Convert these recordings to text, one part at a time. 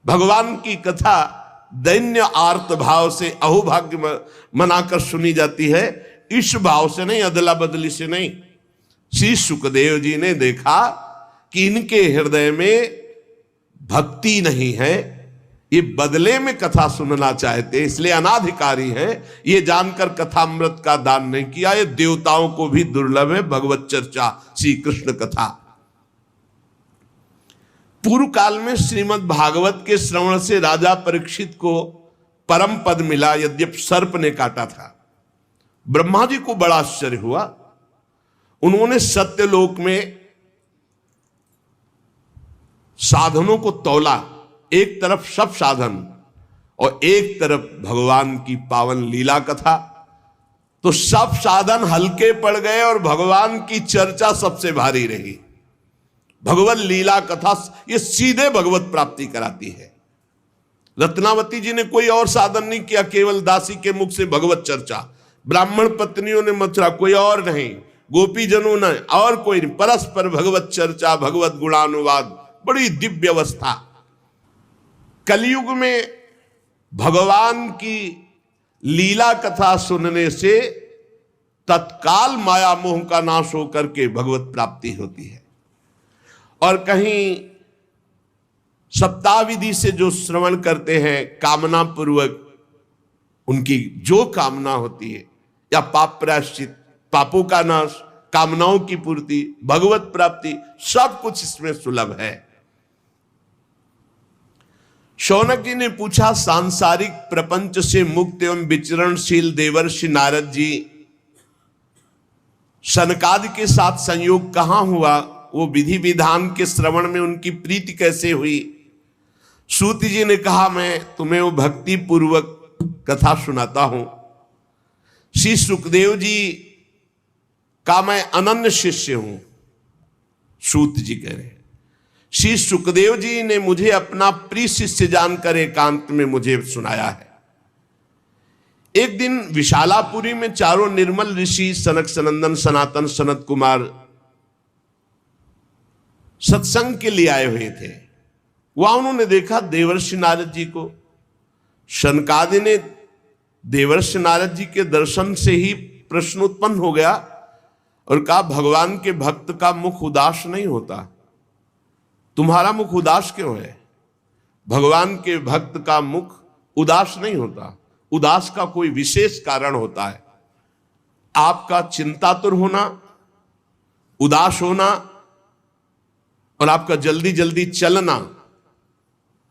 भगवान की कथा दैन्य आर्त भाव से अहोभाग्य मनाकर सुनी जाती है, इस भाव से नहीं, अदला बदली से नहीं। श्री सुखदेव जी ने देखा कि इनके हृदय में भक्ति नहीं है, ये बदले में कथा सुनना चाहते, इसलिए अनाधिकारी है। ये जानकर कथामृत का दान नहीं किया। ये देवताओं को भी दुर्लभ है भगवत चर्चा, श्री कृष्ण कथा। पूर्व काल में श्रीमद् भागवत के श्रवण से राजा परीक्षित को परम पद मिला, यद्यपि सर्प ने काटा था। ब्रह्मा जी को बड़ा आश्चर्य हुआ। उन्होंने सत्यलोक में साधनों को तौला, एक तरफ सब साधन और एक तरफ भगवान की पावन लीला कथा, तो सब साधन हल्के पड़ गए और भगवान की चर्चा सबसे भारी रही। भगवत लीला कथा ये सीधे भगवत प्राप्ति कराती है। रत्नावती जी ने कोई और साधन नहीं किया, केवल दासी के मुख से भगवत चर्चा। ब्राह्मण पत्नियों ने मथुरा, कोई और नहीं, गोपीजनों ने और कोई नहीं, परस्पर भगवत चर्चा, भगवत गुणानुवाद, बड़ी दिव्य अवस्था। कलयुग में भगवान की लीला कथा सुनने से तत्काल माया मोह का नाश होकर के भगवत प्राप्ति होती है। और कहीं सप्ताह विधि से जो श्रवण करते हैं कामना पूर्वक, उनकी जो कामना होती है, या पाप प्रायश्चित, पापों का नाश, कामनाओं की पूर्ति, भगवत प्राप्ति, सब कुछ इसमें सुलभ है। शौनक जी ने पूछा, सांसारिक प्रपंच से मुक्त एवं विचरणशील देवर्षि नारद जी सनकादि के साथ संयोग कहां हुआ? वो विधि विधान के श्रवण में उनकी प्रीति कैसे हुई? सूत जी ने कहा, मैं तुम्हें वो भक्ति पूर्वक कथा सुनाता हूं। श्री सुखदेव जी का मैं अनन्य शिष्य हूं। सूत जी कह रहे, श्री सुखदेव जी ने मुझे अपना प्रिय शिष्य जानकर एकांत में मुझे सुनाया है। एक दिन विशालापुरी में चारों निर्मल ऋषि सनक सनंदन सनातन सनत कुमार सत्संग के लिए आए हुए थे। वहां उन्होंने देखा देवर्षि नारद जी को। शनकादि ने देवर्षि नारद जी के दर्शन से ही प्रश्न उत्पन्न हो गया और कहा, भगवान के भक्त का मुख उदास नहीं होता, तुम्हारा मुख उदास क्यों है? भगवान के भक्त का मुख उदास नहीं होता, उदास का कोई विशेष कारण होता है। आपका चिंतातुर होना, उदास होना और आपका जल्दी जल्दी चलना,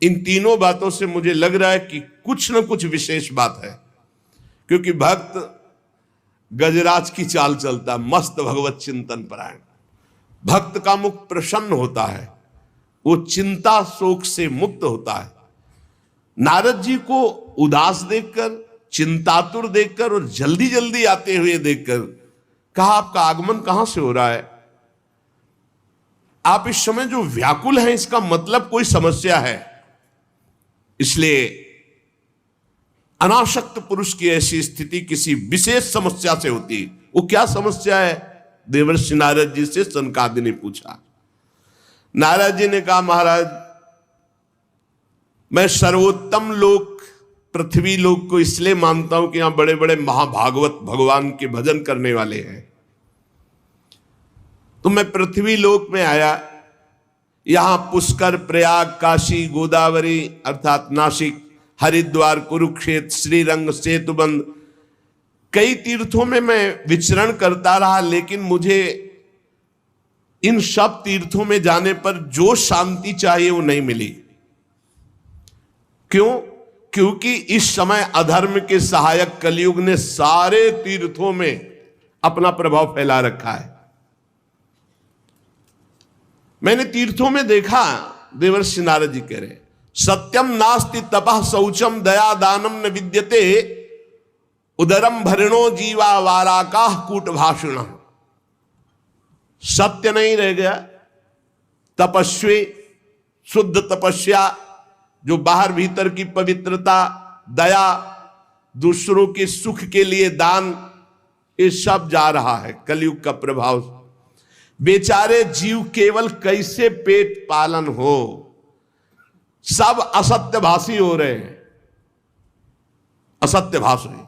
इन तीनों बातों से मुझे लग रहा है कि कुछ न कुछ विशेष बात है। क्योंकि भक्त गजराज की चाल चलता, मस्त भगवत चिंतन परायण। भक्त का मुख प्रसन्न होता है, वो चिंता शोक से मुक्त होता है। नारद जी को उदास देखकर, चिंतातुर देखकर और जल्दी जल्दी आते हुए देखकर कहा, आपका आगमन कहां से हो रहा है? आप इस समय जो व्याकुल हैं, इसका मतलब कोई समस्या है। इसलिए अनासक्त पुरुष की ऐसी स्थिति किसी विशेष समस्या से होती है। वो क्या समस्या है? देवर्षि नारद जी से सनकादि ने पूछा। नारद जी ने कहा, महाराज, मैं सर्वोत्तम लोक पृथ्वी लोक को इसलिए मानता हूं कि यहां बड़े बड़े महाभागवत भगवान के भजन करने वाले हैं। तो मैं पृथ्वी लोक में आया। यहां पुष्कर, प्रयाग, काशी, गोदावरी अर्थात नासिक, हरिद्वार, कुरुक्षेत्र, श्रीरंग, सेतुबंद, कई तीर्थों में मैं विचरण करता रहा, लेकिन मुझे इन सब तीर्थों में जाने पर जो शांति चाहिए वो नहीं मिली। क्यों? क्योंकि इस समय अधर्म के सहायक कलयुग ने सारे तीर्थों में अपना प्रभाव फैला रखा है। मैंने तीर्थों में देखा, देवर्षि नारद जी कह रहे, सत्यम नास्ति तपः शौचम दया दानम न विद्यते उदरम भरणो जीवा वाराकाह कूट भाषण। सत्य नहीं रह गया। तपस्वी, शुद्ध तपस्या, जो बाहर भीतर की पवित्रता, दया, दूसरों के सुख के लिए दान, ये सब जा रहा है कलयुग का प्रभाव। बेचारे जीव केवल कैसे पेट पालन हो, सब असत्यभाषी हो रहे हैं, असत्य भाष रहे।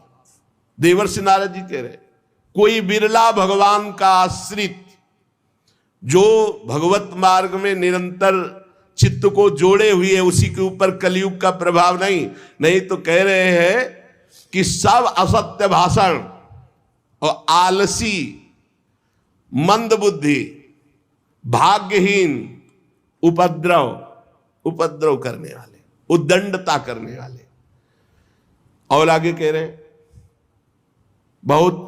देवर्षि नारद जी कह रहे कोई बिरला भगवान का आश्रित जो भगवत मार्ग में निरंतर चित्त को जोड़े हुए है, उसी के ऊपर कलयुग का प्रभाव नहीं तो कह रहे हैं कि सब असत्य भाषण और आलसी, मंद बुद्धि, भाग्यहीन, उपद्रव करने वाले, उद्दंडता करने वाले। और आगे कह रहे हैं, बहुत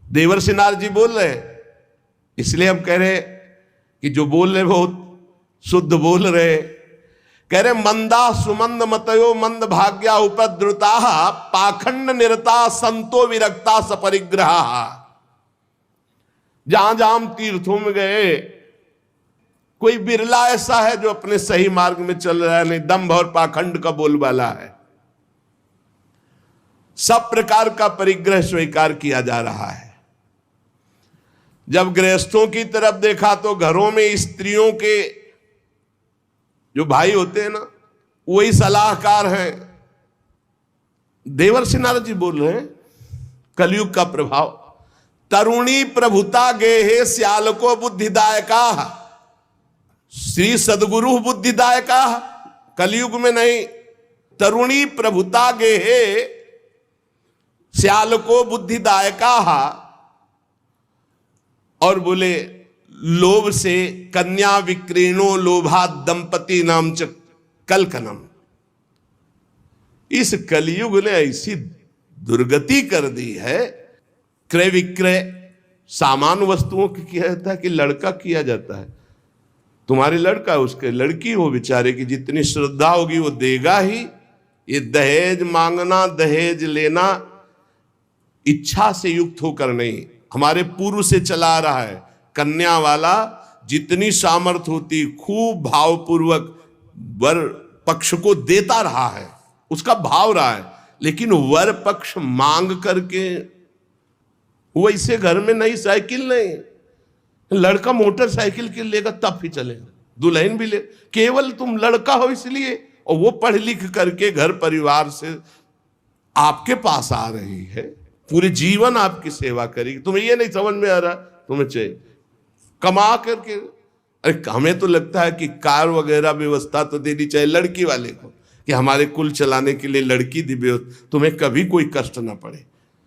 देवर्षि नारद जी बोल रहे हैं, इसलिए हम कह रहे कि जो बोल रहे बहुत शुद्ध बोल रहे। कह रहे मंदा सुमंद मतयो मंद भाग्या उपद्रुता पाखंड निरता संतो विरक्ता सपरिग्रहा। जहां जहां हम तीर्थों में गए, कोई बिरला ऐसा है जो अपने सही मार्ग में चल रहा है, नहीं दंभ और पाखंड का बोलबाला है। सब प्रकार का परिग्रह स्वीकार किया जा रहा है। जब गृहस्थों की तरफ देखा तो घरों में स्त्रियों के जो भाई होते हैं ना, वही सलाहकार हैं। देवर्षि नारद जी बोल रहे हैं कलयुग का प्रभाव। तरुणी प्रभुता गेहे श्यालको बुद्धिदायका, श्री सदगुरु बुद्धिदायका। कलयुग में नहीं, तरुणी प्रभुता गेहे श्यालको बुद्धिदायका। और बोले लोभ से कन्या विक्रीणो लोभा दंपति नाम च कलकनम। इस कलयुग ने ऐसी दुर्गति कर दी है। क्रय विक्रय सामान्य वस्तुओं की किया जाता है कि लड़का किया जाता है। तुम्हारे लड़का उसके लड़की हो बेचारे की जितनी श्रद्धा होगी वो देगा ही। ये दहेज मांगना, दहेज लेना इच्छा से युक्त होकर नहीं, हमारे पूर्व से चला रहा है। कन्या वाला जितनी सामर्थ होती खूब भावपूर्वक वर पक्ष को देता रहा है, उसका भाव रहा है। लेकिन वर पक्ष मांग करके वैसे घर में नई साइकिल नहीं, लड़का मोटरसाइकिल के लेगा तब ही चलेगा, दुल्हन भी ले। केवल तुम लड़का हो इसलिए, और वो पढ़ लिख करके घर परिवार से आपके पास आ रही है, पूरे जीवन आपकी सेवा करेगी। तुम्हें ये नहीं समझ में आ रहा, तुम्हें चाहिए कमा करके। अरे हमें तो लगता है कि कार वगैरह व्यवस्था तो देनी चाहिए लड़की वाले को, कि हमारे कुल चलाने के लिए लड़की दी, तुम्हें कभी कोई कष्ट ना पड़े।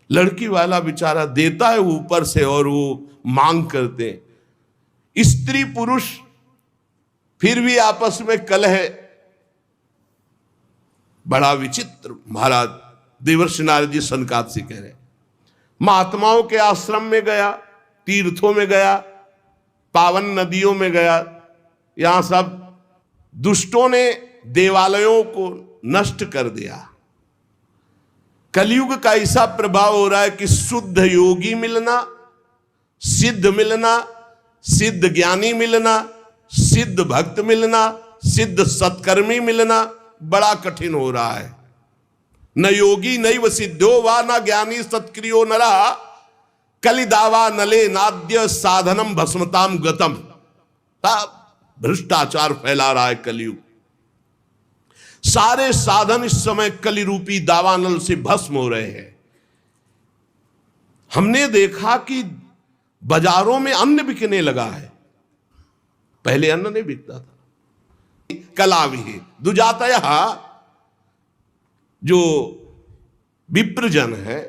लड़की वाला बेचारा देता है ऊपर से, और वो मांग करते हैं। स्त्री पुरुष फिर भी आपस में कलह, बड़ा विचित्र। महाराज देवर्षि नारद जी सनकाद से कह रहे, महात्माओं के आश्रम में गया, तीर्थों में गया, पावन नदियों में गया, यहां सब दुष्टों ने देवालयों को नष्ट कर दिया। कलयुग का ऐसा प्रभाव हो रहा है कि शुद्ध योगी मिलना, सिद्ध मिलना, सिद्ध ज्ञानी मिलना, सिद्ध भक्त मिलना, सिद्ध सत्कर्मी मिलना बड़ा कठिन हो रहा है। न योगी नैव सिद्धो वा न ज्ञानी सत्क्रियो नरा कलिदावा नले नाद्य साधनम भस्मताम गतम। भ्रष्टाचार फैला रहा है कलयुग। सारे साधन इस समय कलि रूपी दावानल से भस्म हो रहे हैं। हमने देखा कि बाजारों में अन्न बिकने लगा है, पहले अन्न नहीं बिकता था। कलाविहि दुजातयः, जो विप्रजन है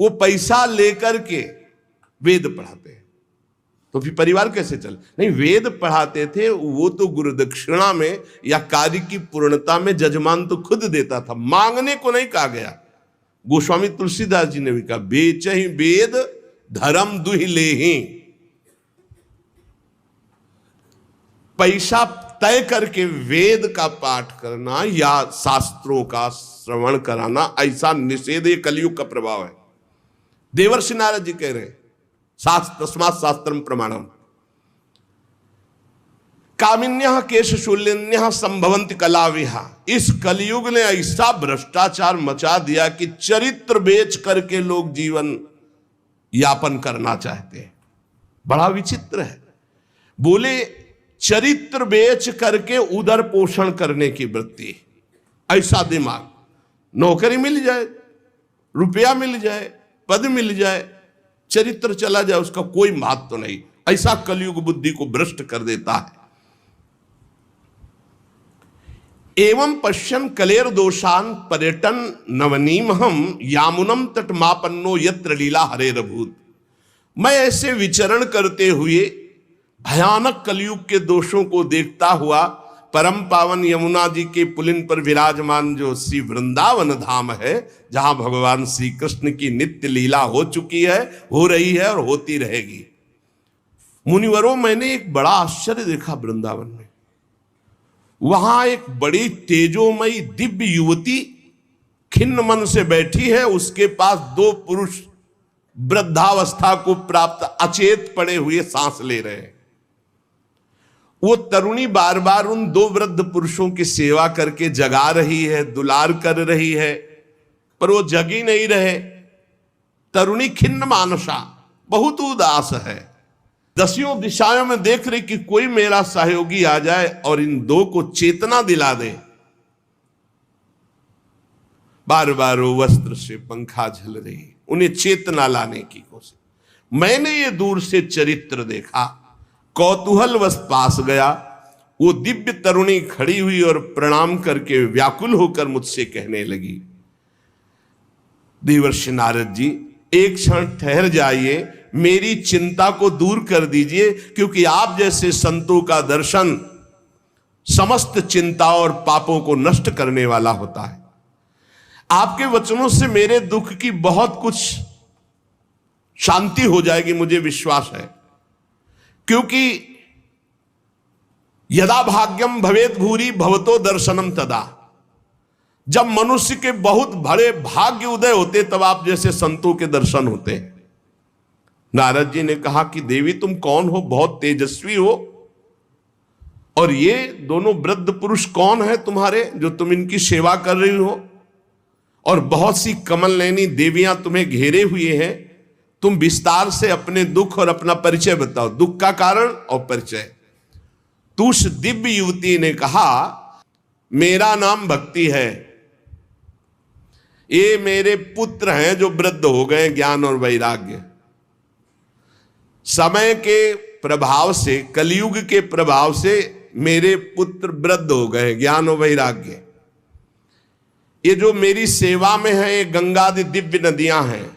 वो पैसा लेकर के वेद पढ़ाते हैं, तो फिर परिवार कैसे चले? नहीं, वेद पढ़ाते थे वो तो गुरु दक्षिणा में या कार्य की पूर्णता में जजमान तो खुद देता था, मांगने को नहीं कहा गया। गोस्वामी तुलसीदास जी ने भी कहा, बेचहि वेद धर्म दुहि लेहि। पैसा तय करके वेद का पाठ करना या शास्त्रों का श्रवण कराना, ऐसा निषेध ये कलयुग का प्रभाव है। देवर्षि नारद जी कह रहे हैं, तस्मात् शास्त्रम प्रमाणम। कामिन्यः केशशूलिन्यः संभवन्ति कलाविहा। इस कलयुग ने ऐसा भ्रष्टाचार मचा दिया कि चरित्र बेच करके लोग जीवन यापन करना चाहते हैं। बड़ा विचित्र है। बोले चरित्र बेच करके उदर पोषण करने की वृत्ति। ऐसा दिमाग, नौकरी मिल जाए, रुपया मिल जाए, पद मिल जाए, चरित्र चला जाए, उसका कोई महत्व नहीं। ऐसा कलयुग बुद्धि को भ्रष्ट कर देता है। एवं पश्यन कलेर दोषान पर्यटन नवनीमहम यामुनम तटमापन्नो यत्र लीला हरेरभूत। मैं ऐसे विचरण करते हुए भयानक कलयुग के दोषों को देखता हुआ परम पावन यमुना जी के पुलिन पर विराजमान जो श्री वृंदावन धाम है, जहां भगवान श्री कृष्ण की नित्य लीला हो चुकी है, हो रही है और होती रहेगी। मुनिवरों, मैंने एक बड़ा आश्चर्य देखा वृंदावन में। वहां एक बड़ी तेजोमयी दिव्य युवती खिन्न मन से बैठी है, उसके पास दो पुरुष वृद्धावस्था को प्राप्त अचेत पड़े हुए सांस ले रहे हैं। वो तरुणी बार बार उन दो वृद्ध पुरुषों की सेवा करके जगा रही है, दुलार कर रही है, पर वो जगी नहीं रहे। तरुणी खिन्न मानसा, बहुत उदास है, दसियों दिशाओं में देख रही कि कोई मेरा सहयोगी आ जाए और इन दो को चेतना दिला दे। बार बार वो वस्त्र से पंखा झल रही, उन्हें चेतना लाने की कोशिश। मैंने ये दूर से चरित्र देखा, कौतूहलवश पास गया। वो दिव्य तरुणी खड़ी हुई और प्रणाम करके व्याकुल होकर मुझसे कहने लगी, देवर्षि नारद जी, एक क्षण ठहर जाइए, मेरी चिंता को दूर कर दीजिए, क्योंकि आप जैसे संतों का दर्शन समस्त चिंता और पापों को नष्ट करने वाला होता है। आपके वचनों से मेरे दुख की बहुत कुछ शांति हो जाएगी, मुझे विश्वास है। क्योंकि यदा भाग्यम भवेद भूरि भवतो दर्शनम तदा, जब मनुष्य के बहुत बड़े भाग्य उदय होते तब आप जैसे संतों के दर्शन होते हैं। नारद जी ने कहा कि देवी तुम कौन हो, बहुत तेजस्वी हो, और ये दोनों वृद्ध पुरुष कौन है तुम्हारे जो तुम इनकी सेवा कर रही हो, और बहुत सी कमल नयनी देवियां तुम्हें घेरे हुए हैं। तुम विस्तार से अपने दुख और अपना परिचय बताओ, दुख का कारण और परिचय। तो उस दिव्य युवती ने कहा, मेरा नाम भक्ति है, ये मेरे पुत्र हैं जो वृद्ध हो गए ज्ञान और वैराग्य। समय के प्रभाव से, कलयुग के प्रभाव से मेरे पुत्र वृद्ध हो गए ज्ञान और वैराग्य। ये जो मेरी सेवा में है, ये गंगादि दिव्य नदियां हैं।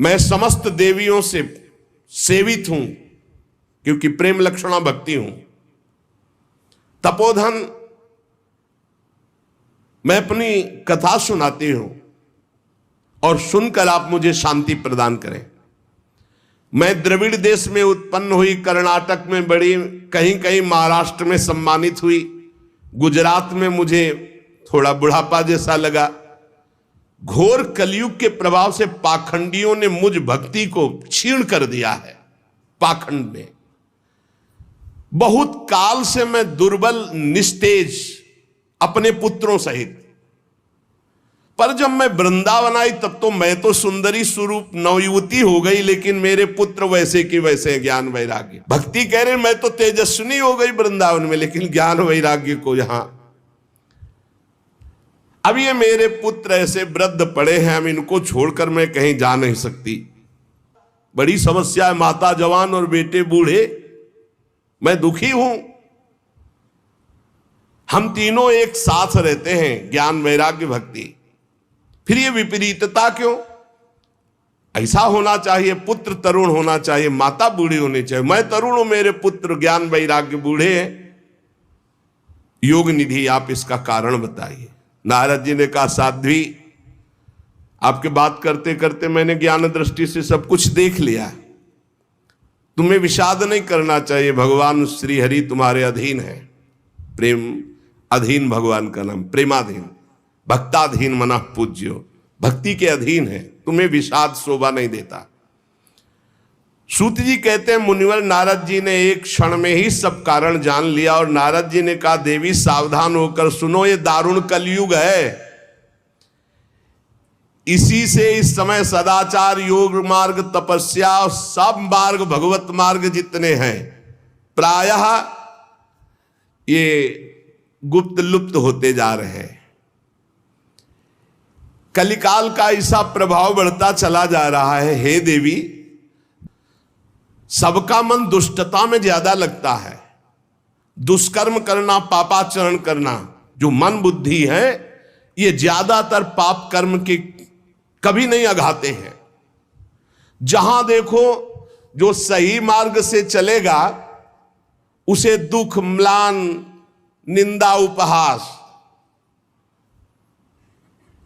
मैं समस्त देवियों से सेवित हूं, क्योंकि प्रेम लक्षणा भक्ति हूं। तपोधन, मैं अपनी कथा सुनाती हूं और सुनकर आप मुझे शांति प्रदान करें। मैं द्रविड़ देश में उत्पन्न हुई, कर्नाटक में बड़ी, कहीं कहीं महाराष्ट्र में सम्मानित हुई, गुजरात में मुझे थोड़ा बुढ़ापा जैसा लगा। घोर कलयुग के प्रभाव से पाखंडियों ने मुझ भक्ति को छीण कर दिया है। पाखंड ने, बहुत काल से मैं दुर्बल, निस्तेज, अपने पुत्रों सहित। पर जब मैं वृंदावन आई तब तो मैं तो सुंदरी स्वरूप नवयुवती हो गई, लेकिन मेरे पुत्र वैसे की वैसे ज्ञान वैराग्य। भक्ति कह रहे मैं तो तेजस्विनी हो गई वृंदावन में, लेकिन ज्ञान वैराग्य को यहां। अब ये मेरे पुत्र ऐसे वृद्ध पड़े हैं, हम इनको छोड़कर मैं कहीं जा नहीं सकती। बड़ी समस्या है, माता जवान और बेटे बूढ़े, मैं दुखी हूं। हम तीनों एक साथ रहते हैं, ज्ञान वैराग्य भक्ति, फिर ये विपरीतता क्यों? ऐसा होना चाहिए, पुत्र तरुण होना चाहिए, माता बूढ़ी होनी चाहिए। मैं तरुण हूं, मेरे पुत्र ज्ञान वैराग्य बूढ़े हैं। योग निधि, आप इसका कारण बताइए। नारद जी ने कहा, साध्वी, आपके बात करते करते मैंने ज्ञान दृष्टि से सब कुछ देख लिया। तुम्हें विषाद नहीं करना चाहिए, भगवान श्री हरि तुम्हारे अधीन है। प्रेम अधीन भगवान का नाम, प्रेमाधीन, भक्ताधीन मना पूज्यो, भक्ति के अधीन है, तुम्हें विषाद शोभा नहीं देता। सूत जी कहते हैं, मुनिवर नारद जी ने एक क्षण में ही सब कारण जान लिया और नारद जी ने कहा, देवी सावधान होकर सुनो, ये दारुण कलयुग है। इसी से इस समय सदाचार, योग मार्ग, तपस्या और सब मार्ग, भगवत मार्ग जितने हैं प्रायः ये गुप्त लुप्त होते जा रहे हैं। कलिकाल का ऐसा प्रभाव बढ़ता चला जा रहा है, हे देवी, सबका मन दुष्टता में ज्यादा लगता है। दुष्कर्म करना, पापाचरण करना, जो मन बुद्धि है, ये ज्यादातर पाप कर्म के कभी नहीं अघाते हैं। जहां देखो जो सही मार्ग से चलेगा उसे दुख, म्लान, निंदा, उपहास।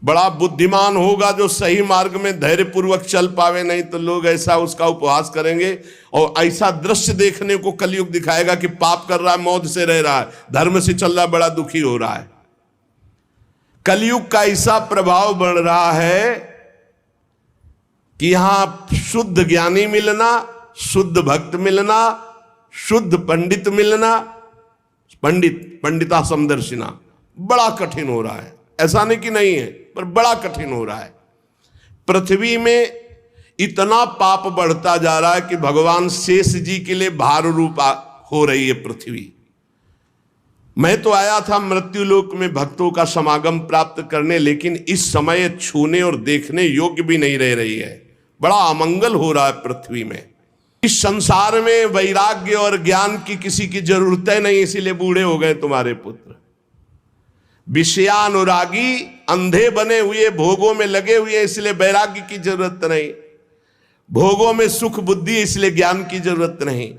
बड़ा बुद्धिमान होगा जो सही मार्ग में धैर्य पूर्वक चल पावे, नहीं तो लोग ऐसा उसका उपहास करेंगे और ऐसा दृश्य देखने को कलयुग दिखाएगा कि पाप कर रहा है, मौत से रह रहा है, धर्म से चल रहा है, बड़ा दुखी हो रहा है। कलयुग का ऐसा प्रभाव बढ़ रहा है कि यहां शुद्ध ज्ञानी मिलना, शुद्ध भक्त मिलना, शुद्ध पंडित मिलना, पंडिता समदर्शिना बड़ा कठिन हो रहा है। ऐसा नहीं कि नहीं है, पर बड़ा कठिन हो रहा है। पृथ्वी में इतना पाप बढ़ता जा रहा है कि भगवान शेष जी के लिए भार रूप हो रही है पृथ्वी। मैं तो आया था मृत्युलोक में भक्तों का समागम प्राप्त करने, लेकिन इस समय छूने और देखने योग्य भी नहीं रह रही है। बड़ा अमंगल हो रहा है पृथ्वी में। इस संसार में वैराग्य और ज्ञान की किसी की जरूरत नहीं, इसीलिए बूढ़े हो गए तुम्हारे पुत्र। विषयानुरागी, अंधे बने हुए, भोगों में लगे हुए, इसलिए वैराग्य की जरूरत नहीं। भोगों में सुख बुद्धि, इसलिए ज्ञान की जरूरत नहीं।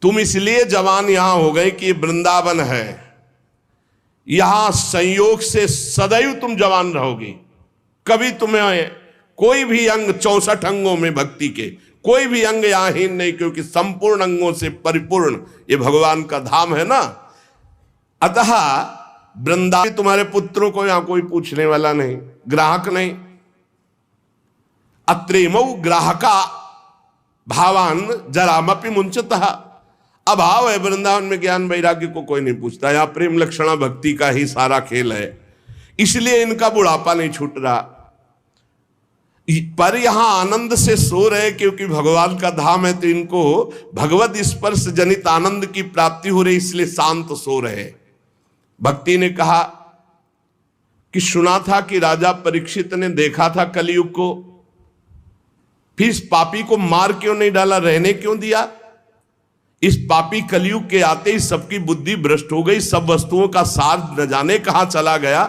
तुम इसलिए जवान यहां हो गए कि वृंदावन है, यहां संयोग से सदैव तुम जवान रहोगी। कभी तुम्हें कोई भी अंग, 64 अंगों में भक्ति के कोई भी अंग यहां हीन नहीं, क्योंकि संपूर्ण अंगों से परिपूर्ण ये भगवान का धाम है ना। अतः वृंदावन तुम्हारे पुत्रों को यहां कोई पूछने वाला नहीं, ग्राहक नहीं। अत्रेमौ ग्राहका भावान जरामपि मुंचतः। अभाव है वृंदावन में, ज्ञान वैराग्य को कोई नहीं पूछता। यहां प्रेम लक्षणा भक्ति का ही सारा खेल है, इसलिए इनका बुढ़ापा नहीं छूट रहा। पर यहां आनंद से सो रहे, क्योंकि भगवान का धाम है, तो इनको भगवत स्पर्श जनित आनंद की प्राप्ति हो रही, इसलिए शांत सो रहे। भक्ति ने कहा कि सुना था कि राजा परीक्षित ने देखा था कलयुग को, फिर इस पापी को मार क्यों नहीं डाला, रहने क्यों दिया? इस पापी कलयुग के आते ही सबकी बुद्धि भ्रष्ट हो गई, सब वस्तुओं का सार न जाने कहां चला गया।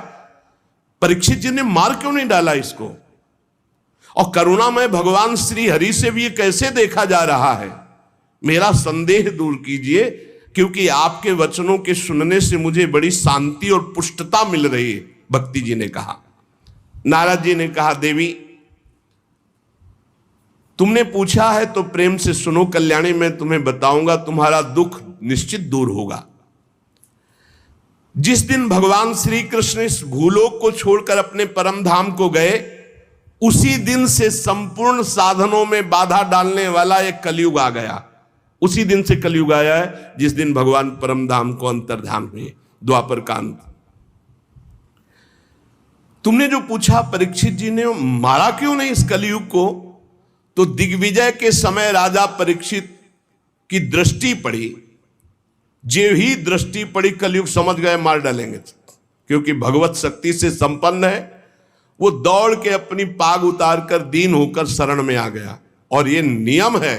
परीक्षित जी ने मार क्यों नहीं डाला इसको? और करुणामय भगवान श्री हरि से भी ये कैसे देखा जा रहा है? मेरा संदेह दूर कीजिए, क्योंकि आपके वचनों के सुनने से मुझे बड़ी शांति और पुष्टता मिल रही है। भक्ति जी ने कहा। नारद जी ने कहा, देवी तुमने पूछा है तो प्रेम से सुनो कल्याणी, मैं तुम्हें बताऊंगा, तुम्हारा दुख निश्चित दूर होगा। जिस दिन भगवान श्री कृष्ण इस भूलोक को छोड़कर अपने परम धाम को गए, उसी दिन से संपूर्ण साधनों में बाधा डालने वाला एक कलयुग आ गया। उसी दिन से कलयुग आया है जिस दिन भगवान परम धाम को अंतर्धान हुए, द्वापर का अंत। तुमने जो पूछा परीक्षित जी ने, मारा क्यों नहीं इस कलयुग को? तो दिग्विजय के समय राजा परीक्षित की दृष्टि पड़ी, जो ही दृष्टि पड़ी कलयुग समझ गए मार डालेंगे, क्योंकि भगवत शक्ति से संपन्न है। वो दौड़ के अपनी पाग उतार कर दीन होकर शरण में आ गया। और ये नियम है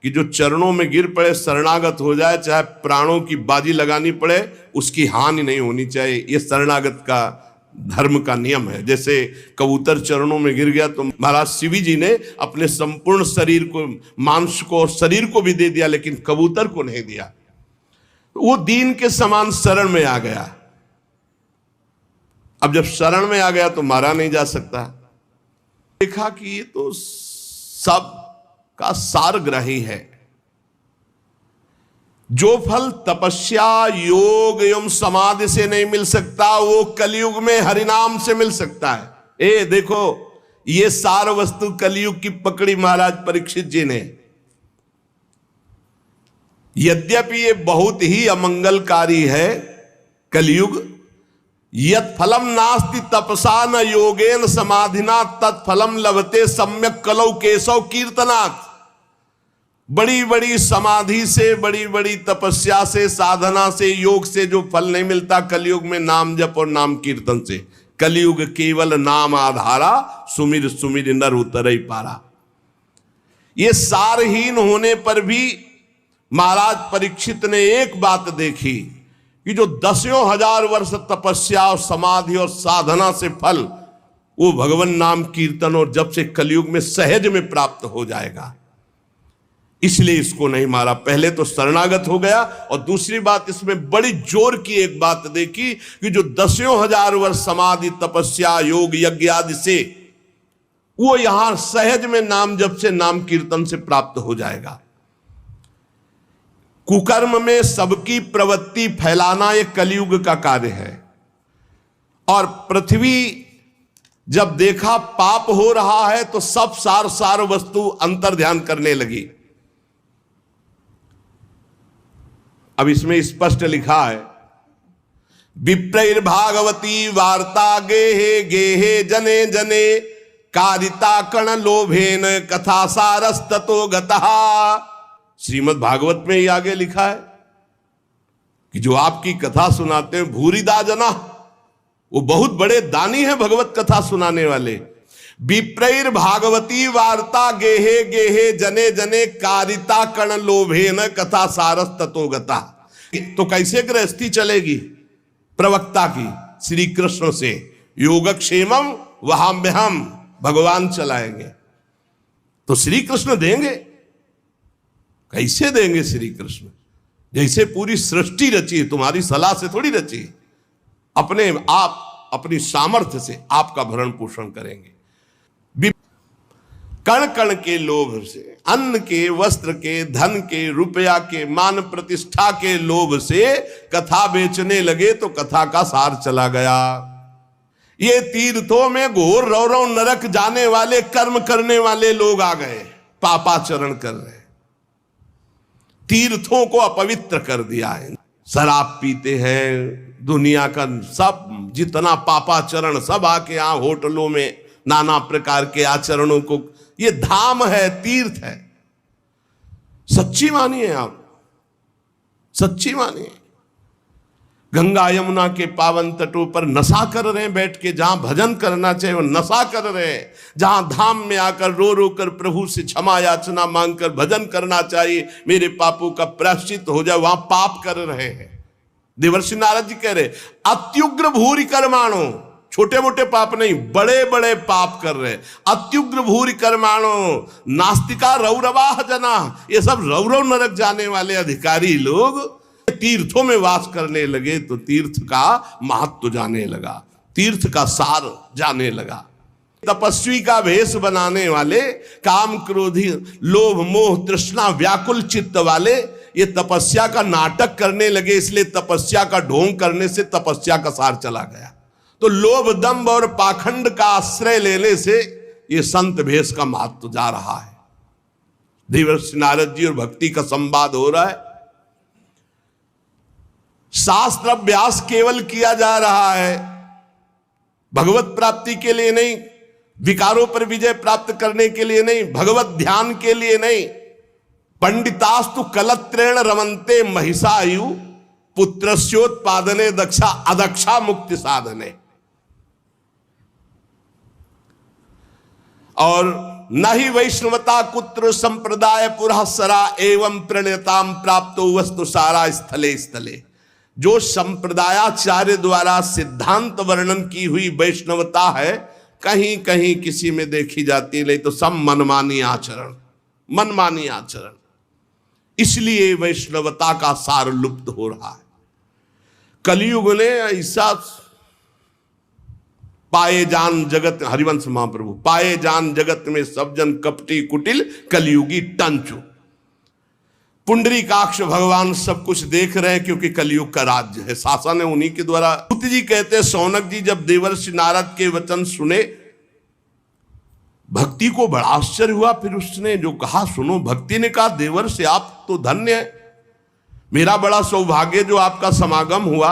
कि जो चरणों में गिर पड़े, शरणागत हो जाए, चाहे प्राणों की बाजी लगानी पड़े, उसकी हानि नहीं होनी चाहिए। ये शरणागत का धर्म का नियम है। जैसे कबूतर चरणों में गिर गया तो महाराज शिवी जी ने अपने संपूर्ण शरीर को, मांस को और शरीर को भी दे दिया, लेकिन कबूतर को नहीं दिया। वो दीन के समान शरण में आ गया। अब जब शरण में आ गया तो मारा नहीं जा सकता। देखा कि ये तो सब का सारग्राही है। जो फल तपस्या, योग एवं समाधि से नहीं मिल सकता, वो कलयुग में हरिनाम से मिल सकता है। ए देखो, ये सार वस्तु कलयुग की पकड़ी महाराज परीक्षित जी ने। यद्यपि ये बहुत ही अमंगलकारी है कलयुग, यत् फलम नास्ति तपसा न योगेन समाधिना तत्फलम लभते सम्यक कलौ केशव कीर्तनात्। बड़ी बड़ी समाधि से, बड़ी बड़ी तपस्या से, साधना से, योग से जो फल नहीं मिलता, कलयुग में नाम जप और नाम कीर्तन से। कलयुग केवल नाम आधारा, सुमिर सुमिर नर उतरई पारा। ये सारहीन होने पर भी महाराज परीक्षित ने एक बात देखी कि जो 10,000 वर्ष तपस्या और समाधि और साधना से फल, वो भगवान नाम कीर्तन और जप से कलयुग में सहज में प्राप्त हो जाएगा। इसलिए इसको नहीं मारा। पहले तो शरणागत हो गया, और दूसरी बात इसमें बड़ी जोर की एक बात देखी कि जो 10,000 वर्ष समाधि तपस्या योग यज्ञ आदि से, वो यहां सहज में नाम जप से नाम कीर्तन से प्राप्त हो जाएगा। कुकर्म में सबकी प्रवृत्ति फैलाना एक कलयुग का कार्य है। और पृथ्वी जब देखा पाप हो रहा है तो सब सार वस्तु अंतर ध्यान करने लगी। अब इसमें स्पष्ट लिखा है, विप्रैर्भागवती वार्ता गेहे गेहे जने जने कारिता कण लोभेन कथा सारस्ततो गतः। श्रीमद् भागवत में ही आगे लिखा है कि जो आपकी कथा सुनाते हैं भूरिदा जना, वो बहुत बड़े दानी हैं भगवत कथा सुनाने वाले। विप्रैर भागवती वार्ता गेहे गेहे जने जने कारिता कण लोभेन कथा सारस ततो गता। तो कैसे गृहस्थी चलेगी प्रवक्ता की? श्री कृष्ण से योगक्षेमम वहाम्यहम, भगवान चलाएंगे। तो श्री कृष्ण देंगे। कैसे देंगे श्री कृष्ण? जैसे पूरी सृष्टि रची, तुम्हारी सलाह से थोड़ी रची, अपने आप अपनी सामर्थ्य से आपका भरण पोषण करेंगे। कण कण के लोभ से, अन्न के, वस्त्र के, धन के, रुपया के, मान प्रतिष्ठा के लोभ से कथा बेचने लगे तो कथा का सार चला गया। ये तीर्थों में घोर रौरव नरक जाने वाले कर्म करने वाले लोग आ गए, पापाचरण कर रहे, तीर्थों को अपवित्र कर दिया है। शराब पीते हैं, दुनिया का सब जितना पापाचरण सब आके यहां होटलों में नाना प्रकार के आचरणों को, ये धाम है, तीर्थ है। सच्ची मानिए आप, सच्ची मानिए। गंगा यमुना के पावन तटों पर नशा कर रहे हैं बैठ के, जहां भजन करना चाहिए वो नशा कर रहे हैं। जहां धाम में आकर रो रो कर प्रभु से क्षमा याचना मांगकर भजन करना चाहिए, मेरे पापों का प्रायश्चित हो जाए, वहां पाप कर रहे हैं। देवर्षि नारद जी कह रहे अत्युग्र भूरि कर्माणो, छोटे मोटे पाप नहीं, बड़े बड़े पाप कर रहे। अत्युग्र भूरि कर्माणो नास्तिका रौरवाह जना, ये सब रौरव नरक जाने वाले अधिकारी लोग तीर्थों में वास करने लगे तो तीर्थ का महत्व जाने लगा, तीर्थ का सार जाने लगा। तपस्वी का भेष बनाने वाले, काम क्रोधी लोभ मोह तृष्णा व्याकुल चित्त वाले, ये तपस्या का नाटक करने लगे। इसलिए तपस्या का ढोंग करने से तपस्या का सार चला गया। तो लोभ दंभ और पाखंड का आश्रय लेने से ये संत भेष का महत्व जा रहा है। देवर्षि नारद जी और भक्ति का संवाद हो रहा है। शास्त्र अभ्यास केवल किया जा रहा है, भगवत प्राप्ति के लिए नहीं, विकारों पर विजय प्राप्त करने के लिए नहीं, भगवत ध्यान के लिए नहीं। पंडितास्तु कलत्रेण रमन्ते महिषायु पुत्रस्योत्पादने दक्षा अदक्षा मुक्ति साधने। और न ही वैष्णवता कुत्र संप्रदाय पुरःसरा एवं प्रणयताम प्राप्तो वस्तु सारा स्थले स्थले। जो संप्रदायाचार्य द्वारा सिद्धांत वर्णन की हुई वैष्णवता है, कहीं कहीं किसी में देखी जाती, नहीं तो सब मनमानी आचरण, मनमानी आचरण। इसलिए वैष्णवता का सार लुप्त हो रहा है। कलयुग ने ऐसा पाए जान जगत, हरिवंश महाप्रभु, पाए जान जगत में सब जन कपटी कुटिल कलयुगी टंचु। पुंडरीकाक्ष भगवान सब कुछ देख रहे हैं क्योंकि कलयुग का राज्य है, शासन है उन्हीं के द्वारा। सूत जी कहते हैं, सौनक जी जब देवर्षि नारद के वचन सुने, भक्ति को बड़ा आश्चर्य हुआ। फिर उसने जो कहा सुनो, भक्ति ने कहा देवर्षि आप तो धन्य है, मेरा बड़ा सौभाग्य जो आपका समागम हुआ,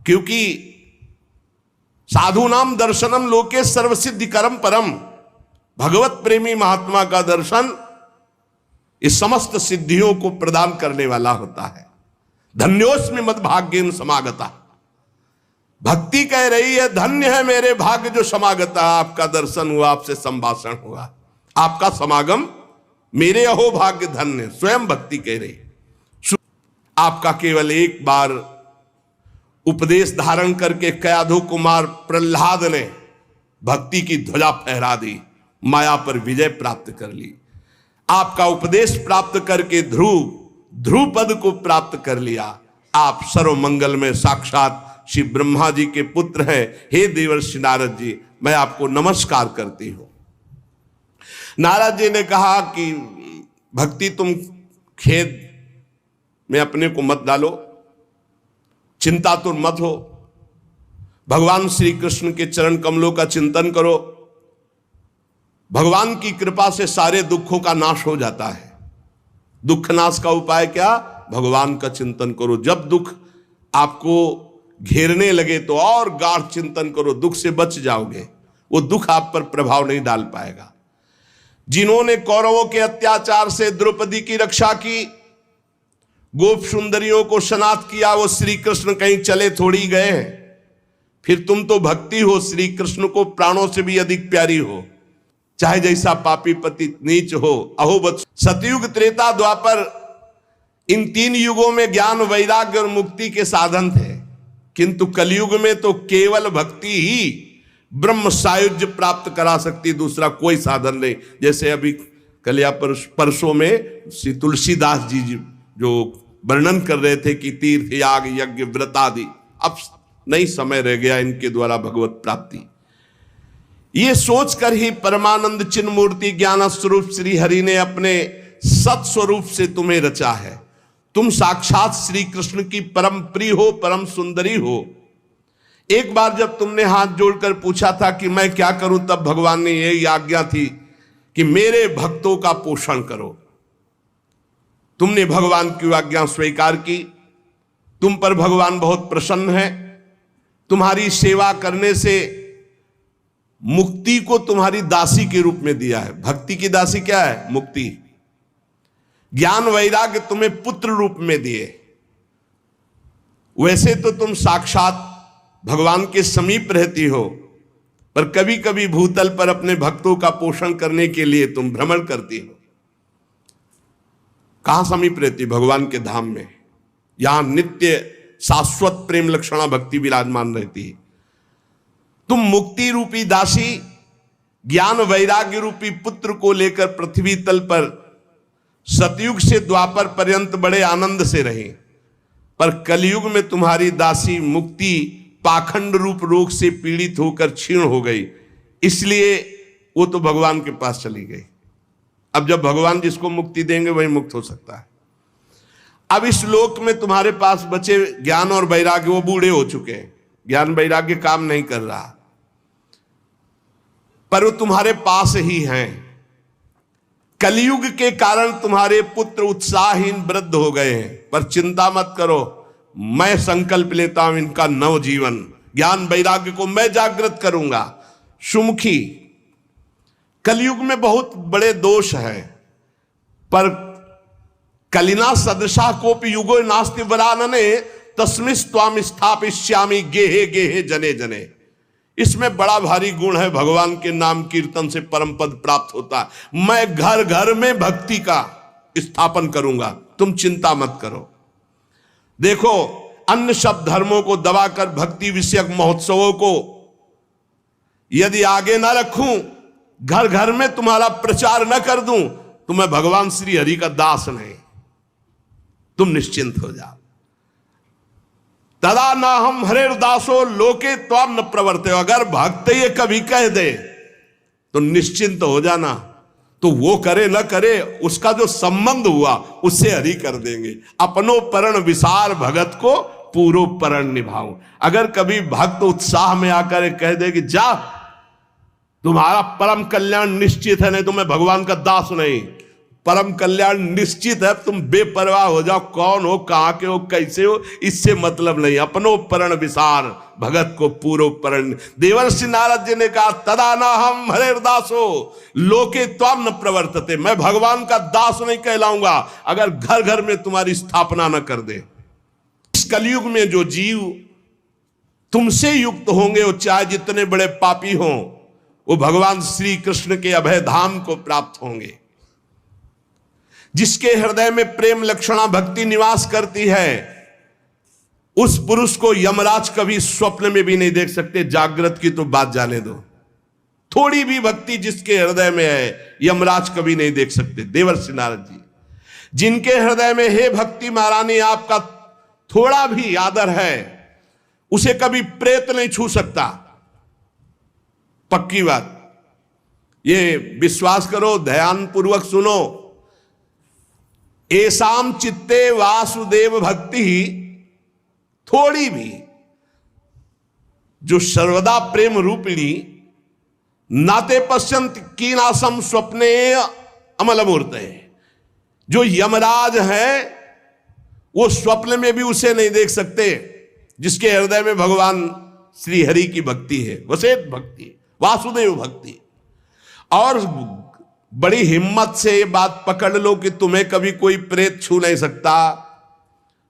क्योंकि साधु नाम दर्शनम लोके सर्वसिद्धि करम परम। भगवत प्रेमी महात्मा का दर्शन इस समस्त सिद्धियों को प्रदान करने वाला होता है। धन्योस्मि मद्भाग्येन समागता। भक्ति कह रही है धन्य है मेरे भाग्य जो समागता, आपका दर्शन हुआ, आपसे संभाषण हुआ, आपका समागम मेरे अहो भाग्य धन्य। स्वयं भक्ति कह रही। आपका केवल एक बार उपदेश धारण करके कयाधु कुमार प्रहलाद ने भक्ति की ध्वजा फहरा दी, माया पर विजय प्राप्त कर ली। आपका उपदेश प्राप्त करके ध्रुव पद को प्राप्त कर लिया। आप सर्व मंगल में साक्षात श्री ब्रह्मा जी के पुत्र हैं। हे देवर्षि नारद जी, मैं आपको नमस्कार करती हूं। नारद जी ने कहा कि भक्ति तुम खेद में अपने को मत डालो, चिंता तो मत हो, भगवान श्री कृष्ण के चरण कमलों का चिंतन करो। भगवान की कृपा से सारे दुखों का नाश हो जाता है। दुख नाश का उपाय क्या? भगवान का चिंतन करो। जब दुख आपको घेरने लगे तो और गाढ़ चिंतन करो, दुख से बच जाओगे। वो दुख आप पर प्रभाव नहीं डाल पाएगा। जिन्होंने कौरवों के अत्याचार से द्रौपदी की रक्षा की, गोप सुंदरियों को सनाथ किया, वो श्री कृष्ण कहीं चले थोड़ी गए। फिर तुम तो भक्ति हो, श्री कृष्ण को प्राणों से भी अधिक प्यारी हो, चाहे जैसा पापी पतित नीच हो। अहोबत सतयुग त्रेता द्वापर, इन 3 युगों में ज्ञान वैराग्य और मुक्ति के साधन थे, किंतु कलयुग में तो केवल भक्ति ही ब्रह्म सायुज्य प्राप्त करा सकती, दूसरा कोई साधन नहीं। जैसे अभी कलिया परसों में श्री तुलसीदास जी जो वर्णन कर रहे थे कि तीर्थ याग यज्ञ व्रत आदि, अब नहीं समय रह गया इनके द्वारा भगवत प्राप्ति। ये सोचकर ही परमानंद चिन्ह मूर्ति ज्ञान स्वरूप श्री हरि ने अपने सत स्वरूप से तुम्हें रचा है। तुम साक्षात श्री कृष्ण की परम प्रिय हो, परम सुंदरी हो। एक बार जब तुमने हाथ जोड़कर पूछा था कि मैं क्या करूं, तब भगवान ने यही आज्ञा थी कि मेरे भक्तों का पोषण करो। तुमने भगवान की आज्ञा स्वीकार की। तुम पर भगवान बहुत प्रसन्न है। तुम्हारी सेवा करने से मुक्ति को तुम्हारी दासी के रूप में दिया है। भक्ति की दासी क्या है? मुक्ति। ज्ञान वैराग्य तुम्हें पुत्र रूप में दिए। वैसे तो तुम साक्षात भगवान के समीप रहती हो, पर कभी कभी भूतल पर अपने भक्तों का पोषण करने के लिए तुम भ्रमण करती हो। कहां समीप रहती? भगवान के धाम में। यहां नित्य शाश्वत प्रेम लक्षणा भक्ति विराजमान रहती है। तुम मुक्ति रूपी दासी ज्ञान वैराग्य रूपी पुत्र को लेकर पृथ्वी तल पर सतयुग से द्वापर पर्यंत बड़े आनंद से रहे, पर कलयुग में तुम्हारी दासी मुक्ति पाखंड रूप रोग से पीड़ित होकर क्षीण हो गई, इसलिए वो तो भगवान के पास चली गई। अब जब भगवान जिसको मुक्ति देंगे वही मुक्त हो सकता है। अब इस लोक में तुम्हारे पास बचे ज्ञान और वैराग्य, वो बूढ़े हो चुके हैं, ज्ञान वैराग्य काम नहीं कर रहा, पर वो तुम्हारे पास ही हैं। कलयुग के कारण तुम्हारे पुत्र उत्साहहीन वृद्ध हो गए हैं, पर चिंता मत करो, मैं संकल्प लेता हूं इनका नव जीवन, ज्ञान वैराग्य को मैं जागृत करूंगा। सुमुखी, कलयुग में बहुत बड़े दोष हैं, पर कलिना सदृशा कोपि युगो नास्ति वरानने तस्मिस्त्वाम स्थापिष्यामि गेहे गेहे जने जने। इसमें बड़ा भारी गुण है, भगवान के नाम कीर्तन से परम पद प्राप्त होता है। मैं घर घर में भक्ति का स्थापन करूंगा, तुम चिंता मत करो। देखो, अन्य सब धर्मों को दबाकर भक्ति विषयक महोत्सवों को यदि आगे ना रखूं, घर घर में तुम्हारा प्रचार न कर दूं, तो मैं भगवान श्री हरि का दास नहीं। तुम निश्चिंत हो जाओ। तदा ना हम हरे दासो लोके त्वाम न प्रवर्ते। अगर भक्त ये कभी कह दे तो निश्चिंत हो जाना, तो वो करे न करे, उसका जो संबंध हुआ उससे हरि कर देंगे। अपनो परण विसार भगत को पूरो परण निभाऊं। अगर कभी भक्त उत्साह में आकर कह दे कि जा तुम्हारा परम कल्याण निश्चित है, नहीं तो मैं भगवान का दास नहीं, परम कल्याण निश्चित है, तुम बेपरवाह हो जाओ, कौन हो, कहां के हो, कैसे हो, इससे मतलब नहीं। अपनो परण विसार भगत को पूर्व परण। देवर्षि नारद जी ने कहा तदा न हम हरेर्दासो लोके त्वाम न प्रवर्तते, मैं भगवान का दास नहीं कहलाऊंगा अगर घर घर में तुम्हारी स्थापना न कर दे। इस कलयुग में जो जीव तुमसे युक्त होंगे वो चाहे जितने बड़े पापी हों वो भगवान श्री कृष्ण के अभय धाम को प्राप्त होंगे। जिसके हृदय में प्रेम लक्षणा भक्ति निवास करती है उस पुरुष को यमराज कभी स्वप्न में भी नहीं देख सकते, जागृत की तो बात जाने दो। थोड़ी भी भक्ति जिसके हृदय में है यमराज कभी नहीं देख सकते। देवर्षि नारद जी जिनके हृदय में हे भक्ति महारानी आपका थोड़ा भी आदर है उसे कभी प्रेत नहीं छू सकता, पक्की बात। ये विश्वास करो, ध्यान पूर्वक सुनो। एसाम चित्ते वासुदेव भक्ति थोड़ी भी जो सर्वदा प्रेम रूपिणी नाते पश्यंत कीनासम स्वप्ने अमलमूर्त है, जो यमराज है वो स्वप्न में भी उसे नहीं देख सकते जिसके हृदय में भगवान श्री हरि की भक्ति है, वसेत भक्ति, वासुदेव भक्ति। और बड़ी हिम्मत से ये बात पकड़ लो कि तुम्हें कभी कोई प्रेत छू नहीं सकता।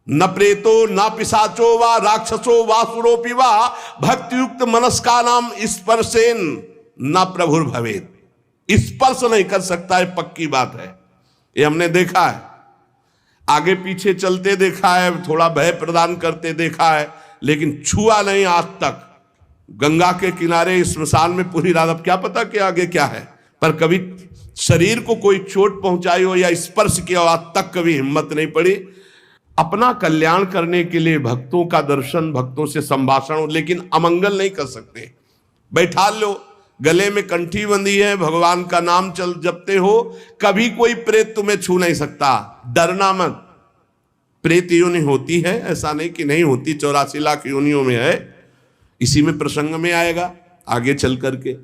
न प्रेतो न पिशाचो वा राक्षसो वासुरोपि वा भक्ति युक्त मनस्का नाम स्पर्शेन न प्रभुर भवेत। स्पर्श नहीं कर सकता है, पक्की बात है। ये हमने देखा है, आगे पीछे चलते देखा है, थोड़ा भय प्रदान करते देखा है, लेकिन छुआ नहीं आज तक। गंगा के किनारे स्मशान में पूरी रात, अब क्या पता कि आगे क्या है, पर कभी शरीर को कोई चोट पहुंचाई हो या स्पर्श किया हो आज तक कभी हिम्मत नहीं पड़ी। अपना कल्याण करने के लिए भक्तों का दर्शन, भक्तों से संभाषण हो, लेकिन अमंगल नहीं कर सकते। बैठा लो, गले में कंठी बंधी है, भगवान का नाम चल जपते हो, कभी कोई प्रेत तुम्हें छू नहीं सकता। डरना मत। प्रेत योनि होती है, ऐसा नहीं कि नहीं होती, 84 लाख योनियों में है। इसी में प्रसंग में आएगा आगे चल करके।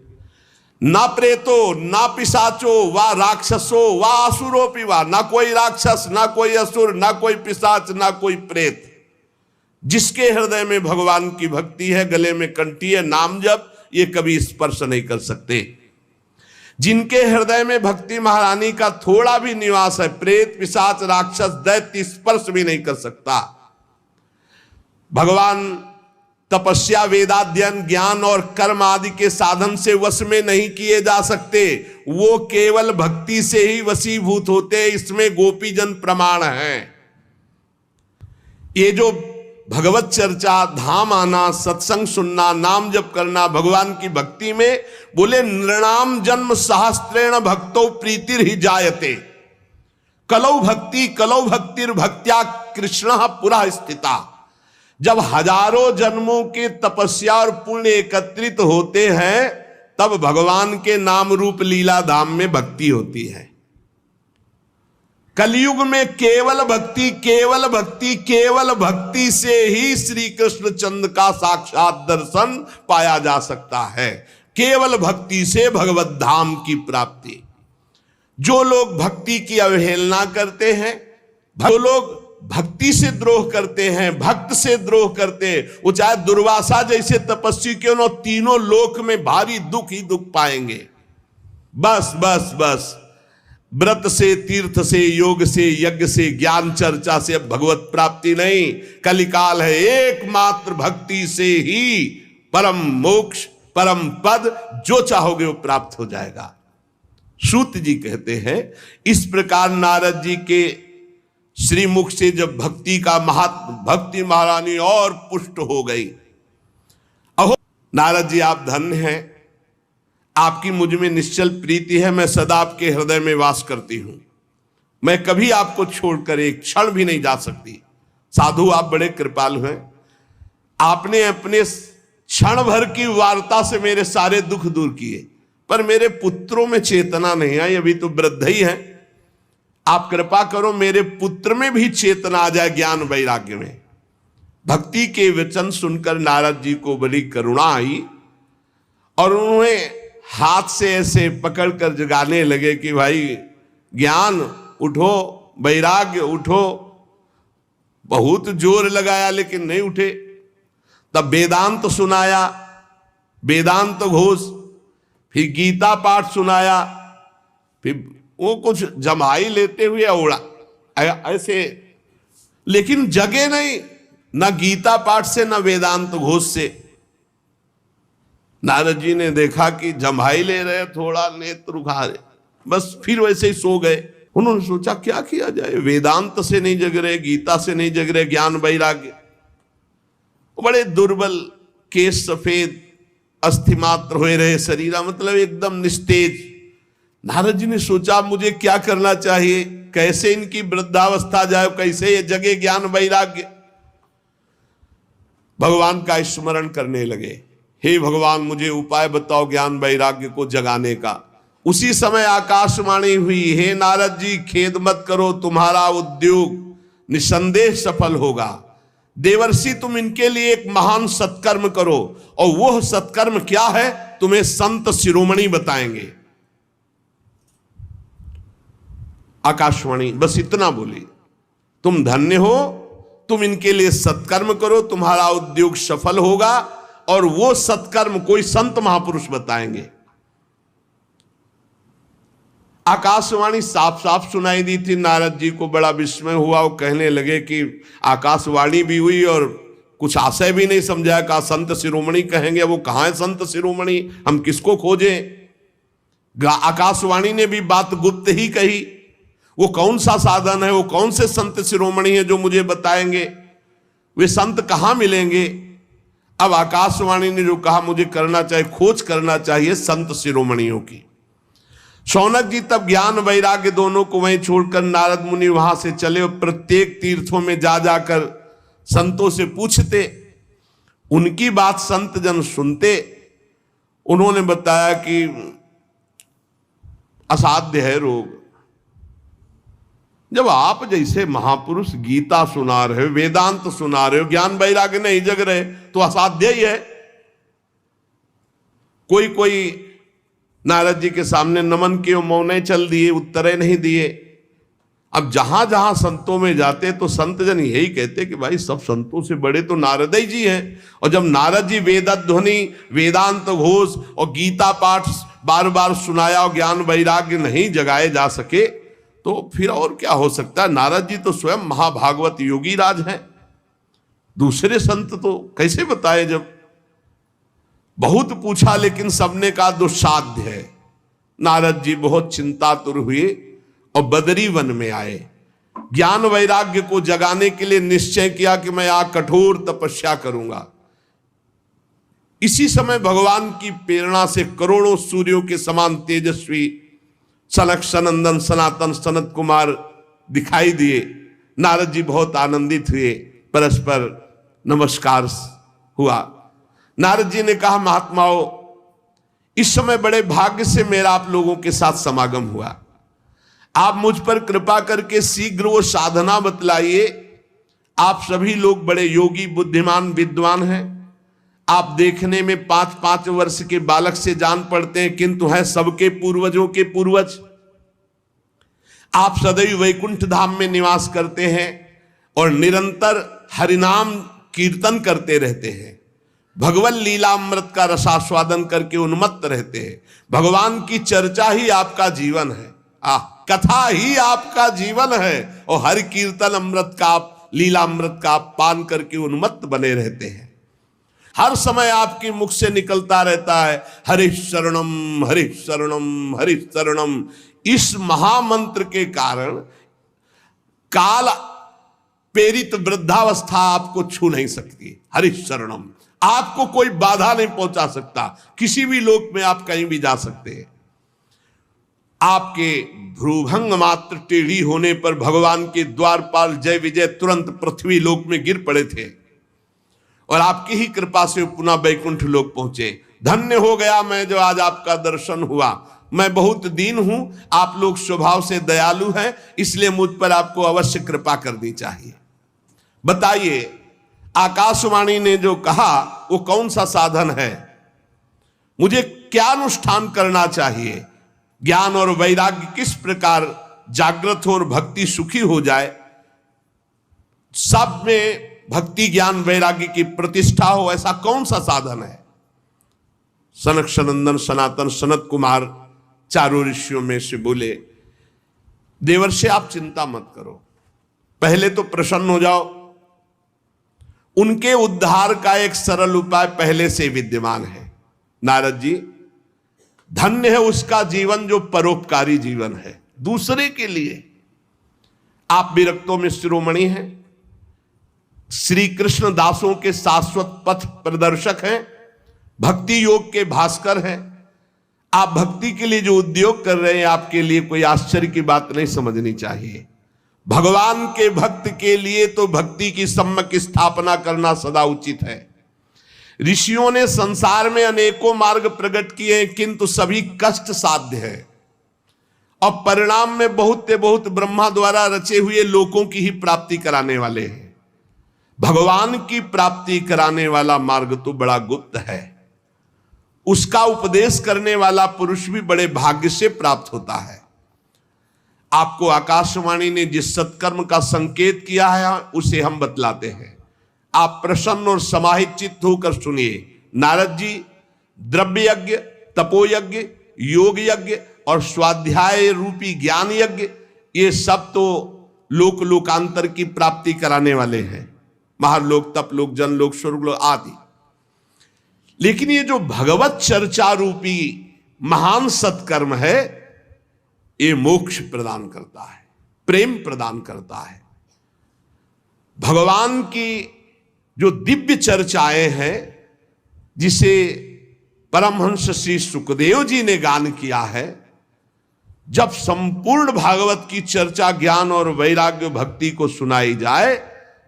ना प्रेतो ना पिशाचो वा राक्षसो वा असुरोपि वा, ना कोई राक्षस ना कोई असुर ना कोई पिशाच ना कोई प्रेत। जिसके हृदय में भगवान की भक्ति है, गले में कंठी है, नाम जप, ये कभी स्पर्श नहीं कर सकते। जिनके हृदय में भक्ति महारानी का थोड़ा भी निवास है, प्रेत पिशाच राक्षस दैत्य स्पर्श भी नहीं कर सकता। भगवान तपस्या वेदाध्ययन ज्ञान और कर्म आदि के साधन से वश में नहीं किए जा सकते, वो केवल भक्ति से ही वशीभूत होते। इसमें गोपीजन प्रमाण है। ये जो भगवत चर्चा, धाम आना, सत्संग सुनना, नाम जप करना, भगवान की भक्ति में बोले नृणाम जन्म सहस्त्रेण भक्तो प्रीतिर ही जायते, कलौ भक्तिर भक्त्या कृष्ण पुरा स्थिता। जब हजारों जन्मों के तपस्या और पुण्य एकत्रित होते हैं तब भगवान के नाम रूप लीला धाम में भक्ति होती है। कलयुग में केवल भक्ति, केवल भक्ति, केवल भक्ति से ही श्री कृष्ण चंद्र का साक्षात दर्शन पाया जा सकता है। केवल भक्ति से भगवत धाम की प्राप्ति। जो लोग भक्ति की अवहेलना करते हैं, जो लोग भक्ति से द्रोह करते हैं, भक्त से द्रोह करते हैं, वो चाहे दुर्वासा जैसे तपस्वी क्यों न, तीनों लोक में भारी दुख ही दुख पाएंगे। बस बस बस व्रत से, तीर्थ से, योग से, यज्ञ से, ज्ञान चर्चा से अब भगवत प्राप्ति नहीं। कलिकाल है, एकमात्र भक्ति से ही परम मोक्ष, परम पद जो चाहोगे वो प्राप्त हो जाएगा। सूत जी कहते हैं इस प्रकार नारद जी के श्रीमुख से जब भक्ति का महात्म, भक्ति महारानी और पुष्ट हो गई। अहो नारद जी आप धन्य हैं, आपकी मुझ में निश्चल प्रीति है, मैं सदा आपके हृदय में वास करती हूं, मैं कभी आपको छोड़कर एक क्षण भी नहीं जा सकती। साधु आप बड़े कृपालु हैं, आपने अपने क्षण भर की वार्ता से मेरे सारे दुख दूर किए, पर मेरे पुत्रों में चेतना नहीं आई, अभी तो वृद्ध ही है। आप कृपा करो मेरे पुत्र में भी चेतना आ जाए, ज्ञान वैराग्य में। भक्ति के वचन सुनकर नारद जी को बड़ी करुणा आई और उन्होंने हाथ से ऐसे पकड़कर जगाने लगे कि भाई ज्ञान उठो, वैराग्य उठो। बहुत जोर लगाया लेकिन नहीं उठे। तब वेदांत सुनाया, वेदांत घोष, फिर गीता पाठ सुनाया, फिर वो कुछ जमाई लेते हुए उड़ा ऐसे, लेकिन जगे नहीं, न गीता पाठ से न वेदांत घोष से। नारद जी ने देखा कि जमाई ले रहे, थोड़ा नेत्र उघा रहे, बस फिर वैसे ही सो गए। उन्होंने सोचा क्या किया जाए, वेदांत से नहीं जग रहे, गीता से नहीं जग रहे, ज्ञान वैराग्य, बड़े दुर्बल, केश सफेद, अस्थि मात्र हुए रहे शरीरा, मतलब एकदम निस्तेज। नारद जी ने सोचा मुझे क्या करना चाहिए, कैसे इनकी वृद्धावस्था जाए, कैसे ये जगे ज्ञान वैराग्य। भगवान का स्मरण करने लगे, हे भगवान मुझे उपाय बताओ ज्ञान वैराग्य को जगाने का। उसी समय आकाशवाणी हुई, हे नारद जी खेद मत करो, तुम्हारा उद्योग निसंदेह सफल होगा। देवर्षि तुम इनके लिए एक महान सत्कर्म करो, और वह सत्कर्म क्या है तुम्हें संत शिरोमणि बताएंगे। आकाशवाणी बस इतना बोली, तुम धन्य हो, तुम इनके लिए सत्कर्म करो, तुम्हारा उद्योग सफल होगा, और वो सत्कर्म कोई संत महापुरुष बताएंगे। आकाशवाणी साफ साफ सुनाई दी थी। नारद जी को बड़ा विस्मय हुआ, वो कहने लगे कि आकाशवाणी भी हुई और कुछ आशय भी नहीं समझा, कहा संत शिरोमणि कहेंगे, वो कहां है संत शिरोमणि, हम किसको खोजें। आकाशवाणी ने भी बात गुप्त ही कही, वो कौन सा साधन है, वो कौन से संत शिरोमणि है जो मुझे बताएंगे, वे संत कहां मिलेंगे। अब आकाशवाणी ने जो कहा मुझे करना चाहिए, खोज करना चाहिए संत शिरोमणियों की। शौनक जी तब ज्ञान वैराग्य दोनों को वहीं छोड़कर नारद मुनि वहां से चले, और प्रत्येक तीर्थों में जा जाकर संतों से पूछते, उनकी बात संत जन सुनते। उन्होंने बताया कि असाध्य है रोग। जब आप जैसे महापुरुष गीता सुना रहे हो, वेदांत सुना रहे हो, ज्ञान वैराग्य नहीं जग रहे, तो असाध्य ही है। कोई कोई नारद जी के सामने नमन के मौने चल दिए, उत्तरे नहीं दिए। अब जहां जहां संतों में जाते तो संत जन यही कहते कि भाई सब संतों से बड़े तो नारद जी हैं। और जब नारद जी वेदध्वनि, वेदांत घोष और गीता पाठ बार बार सुनाया और ज्ञान वैराग्य नहीं जगाए जा सके, तो फिर और क्या हो सकता है। नारद जी तो स्वयं महाभागवत योगी राज हैं, दूसरे संत तो कैसे बताए। जब बहुत पूछा लेकिन सबने कहा दुस्साध्य है। नारद जी बहुत चिंतातुर हुए और बदरी वन में आए। ज्ञान वैराग्य को जगाने के लिए निश्चय किया कि मैं यहाँ कठोर तपस्या करूंगा। इसी समय भगवान की प्रेरणा से करोड़ों सूर्यों के समान तेजस्वी सनक सनंदन सनातन सनत कुमार दिखाई दिए। नारद जी बहुत आनंदित हुए, परस्पर नमस्कार हुआ। नारद जी ने कहा महात्माओं, इस समय बड़े भाग्य से मेरा आप लोगों के साथ समागम हुआ। आप मुझ पर कृपा करके शीघ्र वो साधना बतलाइए। आप सभी लोग बड़े योगी, बुद्धिमान, विद्वान हैं। आप देखने में 5-5 वर्ष के बालक से जान पड़ते हैं, किंतु हैं सबके पूर्वजों के पूर्वज। आप सदैव वैकुंठ धाम में निवास करते हैं और निरंतर हरिनाम कीर्तन करते रहते हैं। भगवान लीलामृत का रसास्वादन करके उन्मत्त रहते हैं। भगवान की चर्चा ही आपका जीवन है, कथा ही आपका जीवन है, और हरि कीर्तन अमृत का, लीलामृत का पान करके उन्मत्त बने रहते हैं। हर समय आपके मुख से निकलता रहता है हरि शरणम हरि शरणम हरि शरणम। इस महामंत्र के कारण काल प्रेरित वृद्धावस्था आपको छू नहीं सकती। हरि शरणम, आपको कोई बाधा नहीं पहुंचा सकता। किसी भी लोक में आप कहीं भी जा सकते हैं। आपके भ्रूभंग मात्र टेढ़ी होने पर भगवान के द्वारपाल जय विजय तुरंत पृथ्वी लोक में गिर पड़े थे, और आपकी ही कृपा से पुनः वैकुंठ लोक पहुंचे। धन्य हो गया मैं जो आज आपका दर्शन हुआ। मैं बहुत दीन हूं, आप लोग स्वभाव से दयालु हैं, इसलिए मुझ पर आपको अवश्य कृपा करनी चाहिए। बताइए, आकाशवाणी ने जो कहा वो कौन सा साधन है, मुझे क्या अनुष्ठान करना चाहिए, ज्ञान और वैराग्य किस प्रकार जागृत हो और भक्ति सुखी हो जाए। सब में भक्ति ज्ञान वैराग्य की प्रतिष्ठा हो, ऐसा कौन सा साधन है? सनक सनंदन सनातन सनत कुमार चारों ऋषियों में से बोले, देवर्षि आप चिंता मत करो, पहले तो प्रसन्न हो जाओ। उनके उद्धार का एक सरल उपाय पहले से विद्यमान है। नारद जी, धन्य है उसका जीवन जो परोपकारी जीवन है, दूसरे के लिए। आप विरक्तों में शिरोमणि हैं, श्री कृष्ण दासों के शाश्वत पथ प्रदर्शक हैं, भक्ति योग के भास्कर हैं। आप भक्ति के लिए जो उद्योग कर रहे हैं, आपके लिए कोई आश्चर्य की बात नहीं समझनी चाहिए। भगवान के भक्त के लिए तो भक्ति की सम्यक स्थापना करना सदा उचित है। ऋषियों ने संसार में अनेकों मार्ग प्रकट किए हैं, किंतु सभी कष्ट साध्य है और परिणाम में बहुत ब्रह्मा द्वारा रचे हुए लोकों की ही प्राप्ति कराने वाले हैं। भगवान की प्राप्ति कराने वाला मार्ग तो बड़ा गुप्त है, उसका उपदेश करने वाला पुरुष भी बड़े भाग्य से प्राप्त होता है। आपको आकाशवाणी ने जिस सत्कर्म का संकेत किया है उसे हम बतलाते हैं, आप प्रसन्न और समाहित चित्त होकर सुनिए। नारद जी, द्रव्य यज्ञ, तपोयज्ञ, योग यज्ञ और स्वाध्याय रूपी ज्ञान यज्ञ, ये सब तो लोक लोकांतर की प्राप्ति कराने वाले हैं, महालोक, तपलोक, जनलोक, स्वर्गलोक आदि। लेकिन ये जो भगवत चर्चा रूपी महान सत्कर्म है, ये मोक्ष प्रदान करता है, प्रेम प्रदान करता है। भगवान की जो दिव्य चर्चाएं हैं, जिसे परमहंस श्री सुखदेव जी ने गान किया है, जब संपूर्ण भागवत की चर्चा ज्ञान और वैराग्य भक्ति को सुनाई जाए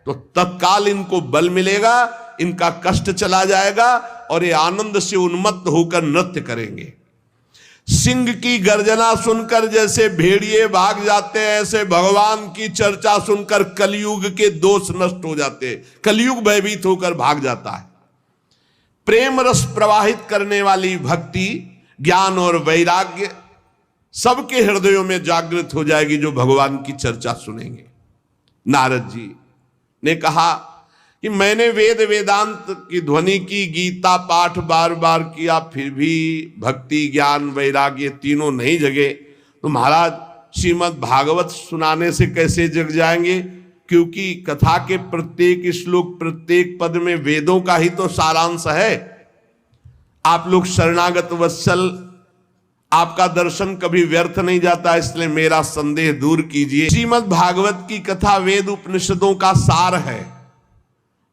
तो तत्काल इनको बल मिलेगा, इनका कष्ट चला जाएगा और ये आनंद से उन्मत्त होकर नृत्य करेंगे। सिंह की गर्जना सुनकर जैसे भेड़िए भाग जाते हैं, ऐसे भगवान की चर्चा सुनकर कलयुग के दोष नष्ट हो जाते हैं, कलयुग भयभीत होकर भाग जाता है। प्रेम रस प्रवाहित करने वाली भक्ति, ज्ञान और वैराग्य सबके हृदयों में जागृत हो जाएगी जो भगवान की चर्चा सुनेंगे। नारद जी ने कहा कि मैंने वेद वेदांत की ध्वनि की, गीता पाठ बार बार किया, फिर भी भक्ति ज्ञान वैराग्य तीनों नहीं जगे, तो महाराज श्रीमद् भागवत सुनाने से कैसे जग जाएंगे? क्योंकि कथा के प्रत्येक श्लोक, प्रत्येक पद में वेदों का ही तो सारांश है। आप लोग शरणागत वत्सल, आपका दर्शन कभी व्यर्थ नहीं जाता, इसलिए मेरा संदेह दूर कीजिए। श्रीमद् भागवत की कथा वेद उपनिषदों का सार है,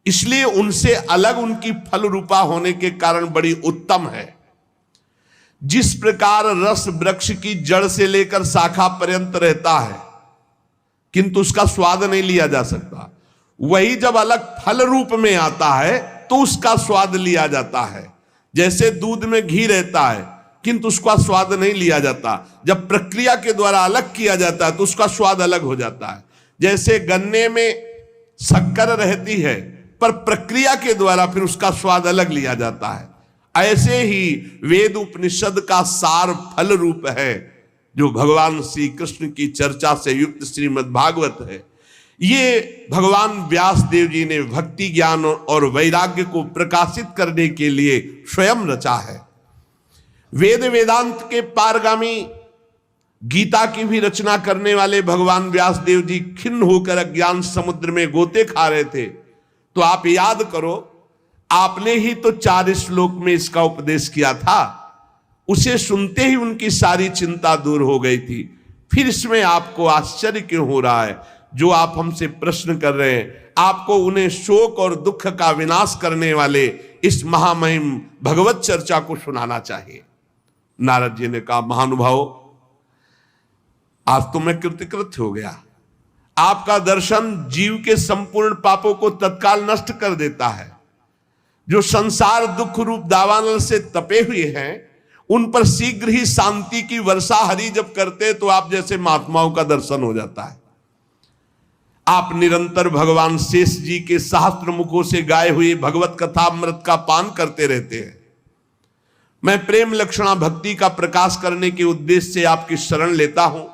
इसलिए उनसे अलग उनकी फल रूपा होने के कारण बड़ी उत्तम है। जिस प्रकार रस वृक्ष की जड़ से लेकर शाखा पर्यंत रहता है, किंतु उसका स्वाद नहीं लिया जा सकता, वही जब अलग फल रूप में आता है तो उसका स्वाद लिया जाता है। जैसे दूध में घी रहता है किंतु उसका स्वाद नहीं लिया जाता, जब प्रक्रिया के द्वारा अलग किया जाता है तो उसका स्वाद अलग हो जाता है। जैसे गन्ने में शक्कर रहती है पर प्रक्रिया के द्वारा फिर उसका स्वाद अलग लिया जाता है, ऐसे ही वेद उपनिषद का सार फल रूप है जो भगवान श्री कृष्ण की चर्चा से युक्त श्रीमद् भागवत है। ये भगवान व्यास देव जी ने भक्ति ज्ञान और वैराग्य को प्रकाशित करने के लिए स्वयं रचा है। वेद वेदांत के पारगामी गीता की भी रचना करने वाले भगवान व्यास देव जी खिन्न होकर अज्ञान समुद्र में गोते खा रहे थे, तो आप याद करो, आपने ही तो 4 श्लोक में इसका उपदेश किया था, उसे सुनते ही उनकी सारी चिंता दूर हो गई थी। फिर इसमें आपको आश्चर्य क्यों हो रहा है? जो आप हमसे प्रश्न कर रहे हैं, आपको उन्हें शोक और दुख का विनाश करने वाले इस महामहिम भगवत चर्चा को सुनाना चाहिए। नारद जी ने कहा, महानुभाव, आज तो मैं कृतकृत हो गया। आपका दर्शन जीव के संपूर्ण पापों को तत्काल नष्ट कर देता है। जो संसार दुख रूप दावानल से तपे हुए हैं, उन पर शीघ्र ही शांति की वर्षा हरि जब करते तो आप जैसे महात्माओं का दर्शन हो जाता है। आप निरंतर भगवान शेष जी के सहस्त्र मुखों से गाए हुए भगवत कथा अमृत का पान करते रहते हैं। मैं प्रेम लक्षणा भक्ति का प्रकाश करने के उद्देश्य से आपकी शरण लेता हूं।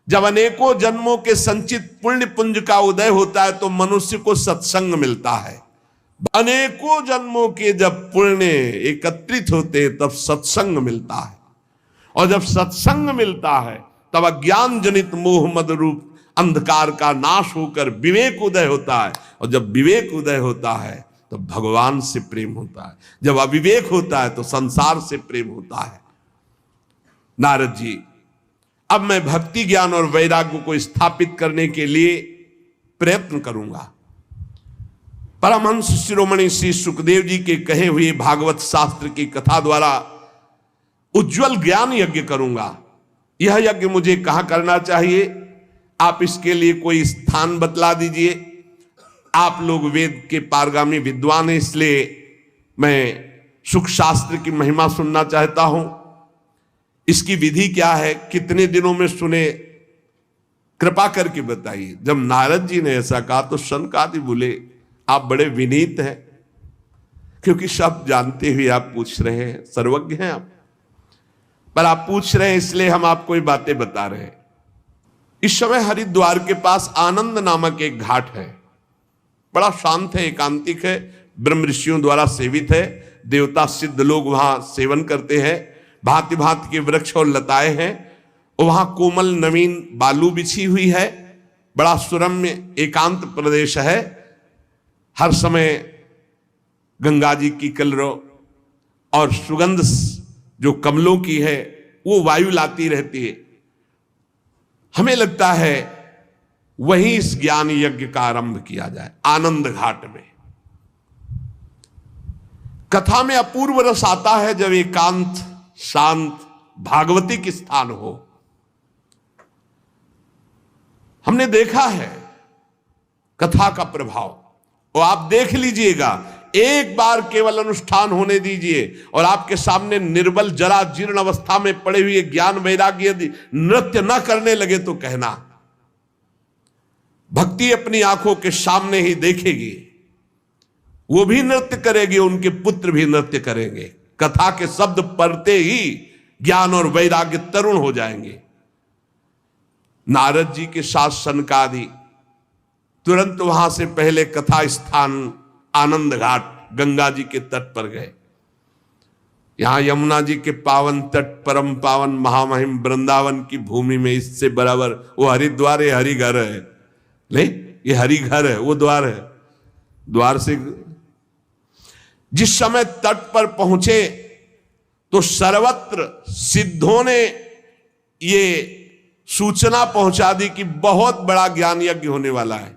जब अनेकों जन्मों के संचित पुण्य पुंज का उदय होता है तो मनुष्य को सत्संग मिलता है। अनेकों जन्मों के जब पुण्य एकत्रित होते हैं तब सत्संग मिलता है, और जब सत्संग मिलता है तब अज्ञान जनित मोह मद रूप अंधकार का नाश होकर विवेक उदय होता है, और जब विवेक उदय होता है तो भगवान से प्रेम होता है, जब अविवेक होता है तो संसार से प्रेम होता है। नारद जी, अब मैं भक्ति ज्ञान और वैराग्य को स्थापित करने के लिए प्रयत्न करूंगा। परमहंस शिरोमणि श्री सुखदेव जी के कहे हुए भागवत शास्त्र की कथा द्वारा उज्जवल ज्ञान यज्ञ करूंगा। यह यज्ञ मुझे कहां करना चाहिए, आप इसके लिए कोई स्थान बतला दीजिए। आप लोग वेद के पारगामी विद्वान हैं, इसलिए मैं सुख शास्त्र की महिमा सुनना चाहता हूं। इसकी विधि क्या है, कितने दिनों में सुने, कृपा करके बताइए। जब नारद जी ने ऐसा कहा तो शनकादि बोले, आप बड़े विनीत हैं, क्योंकि सब जानते हुए आप पूछ रहे हैं, सर्वज्ञ हैं आप, पर आप पूछ रहे हैं इसलिए हम आपको ये बातें बता रहे हैं। इस समय हरिद्वार के पास आनंद नामक एक घाट है, बड़ा शांत है, एकांतिक है, ब्रह्म ऋषियों द्वारा सेवित है, देवता सिद्ध लोग वहां सेवन करते हैं, भांति भांति के वृक्ष और लताएं हैं, और वहां कोमल नवीन बालू बिछी हुई है, बड़ा सुरम्य एकांत प्रदेश है। हर समय गंगा जी की कलरव और सुगंध जो कमलों की है वो वायु लाती रहती है। हमें लगता है वहीं इस ज्ञान यज्ञ का आरंभ किया जाए, आनंद घाट में। कथा में अपूर्व रस आता है जब एकांत शांत भागवतिक स्थान हो। हमने देखा है कथा का प्रभाव, और आप देख लीजिएगा, एक बार केवल अनुष्ठान होने दीजिए और आपके सामने निर्बल जरा जीर्ण अवस्था में पड़े हुए ज्ञान वैराग्य यदि नृत्य न करने लगे तो कहना। भक्ति अपनी आंखों के सामने ही देखेगी, वो भी नृत्य करेगी, उनके पुत्र भी नृत्य करेंगे। कथा के शब्द पढ़ते ही ज्ञान और वैराग्य तरुण हो जाएंगे। नारद जी के साथ सनकादि तुरंत वहां से पहले कथा स्थान आनंद घाट गंगा जी के तट पर गए। यहां यमुना जी के पावन तट, परम पावन महामहिम वृंदावन की भूमि में इससे बराबर वो हरिद्वार है, हरिघर है, ले ये हरिघर है, वो द्वार है। द्वार से जिस समय तट पर पहुंचे तो सर्वत्र सिद्धों ने ये सूचना पहुंचा दी कि बहुत बड़ा ज्ञान यज्ञ होने वाला है।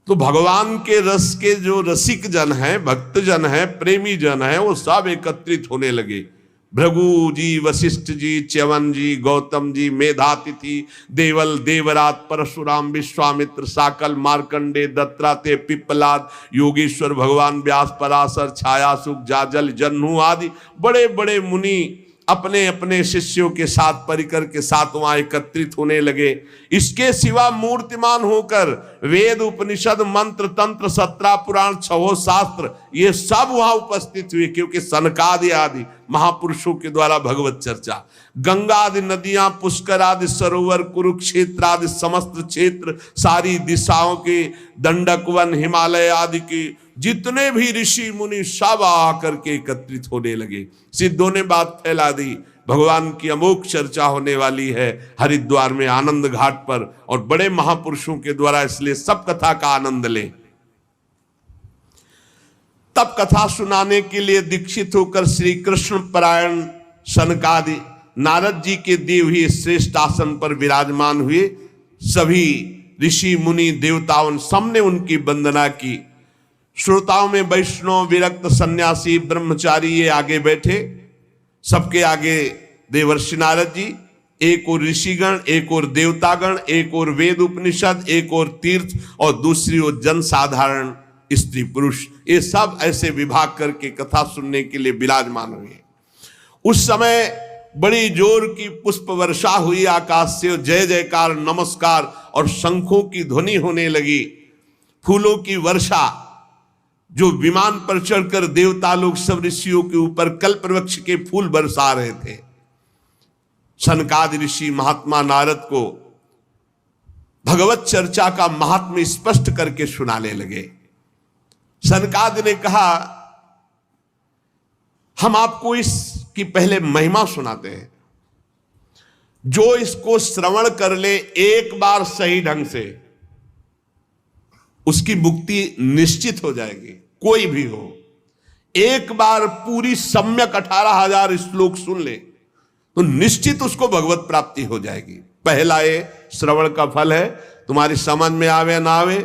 तो भगवान के रस के जो रसिक जन हैं, भक्त जन हैं, प्रेमी जन हैं, वो सब एकत्रित होने लगे। भृगु जी, वशिष्ठ जी, च्यवन जी, गौतम जी, मेधातिथि, देवल, देवरात, परशुराम, विश्वामित्र, साकल, मार्कंडे, दत्तात्रेय, पिप्पलाद, योगेश्वर, भगवान व्यास, पराशर, छायासुख, जाजल, जन्हू आदि बड़े बड़े मुनि अपने अपने शिष्यों के साथ, परिकर के साथ वहां एकत्रित होने लगे। इसके सिवा मूर्तिमान होकर वेद, उपनिषद, मंत्र, तंत्र, 17 पुराण, 6 शास्त्र, ये सब वहां उपस्थित हुए, क्योंकि सनकादि आदि महापुरुषों के द्वारा भगवत चर्चा। गंगा आदि नदियां, पुष्कर आदि सरोवर, कुरुक्षेत्र आदि समस्त क्षेत्र, सारी दिशाओं के दंडक वन, हिमालय आदि की जितने भी ऋषि मुनि सब आकर के एकत्रित होने लगे। सिद्धों ने बात फैला दी, भगवान की अमोघ चर्चा होने वाली है हरिद्वार में आनंद घाट पर, और बड़े महापुरुषों के द्वारा, इसलिए सब कथा का आनंद लें। तब कथा सुनाने के लिए दीक्षित होकर श्री कृष्ण परायण सनकादि नारद जी के दिए हुए श्रेष्ठ आसन पर विराजमान हुए। सभी ऋषि मुनि देवताओं सबने उनकी वंदना की। श्रोताओं में वैष्णव, विरक्त, सन्यासी, ब्रह्मचारी ये आगे बैठे। सबके आगे देवर्षि नारद जी, एक और ऋषिगण, एक और देवतागण, एक और वेद उपनिषद, एक और तीर्थ, और दूसरी ओर जन साधारण स्त्री पुरुष, ये सब ऐसे विभाग करके कथा सुनने के लिए विराजमान हुए। उस समय बड़ी जोर की पुष्प वर्षा हुई आकाश से, जय जयकार, नमस्कार और शंखों की ध्वनि होने लगी। फूलों की वर्षा, जो विमान पर चढ़कर देवता लोग सब ऋषियों के ऊपर कल्प वृक्ष के फूल बरसा रहे थे। सनकादि ऋषि महात्मा नारद को भगवत चर्चा का महात्म्य स्पष्ट करके सुनाने लगे। सनकादि ने कहा, हम आपको इसकी पहले महिमा सुनाते हैं। जो इसको श्रवण कर ले एक बार सही ढंग से, उसकी मुक्ति निश्चित हो जाएगी। कोई भी हो, एक बार पूरी सम्यक 18,000 श्लोक सुन ले तो निश्चित उसको भगवत प्राप्ति हो जाएगी। पहला ये श्रवण का फल है, तुम्हारी समझ में आवे ना आवे,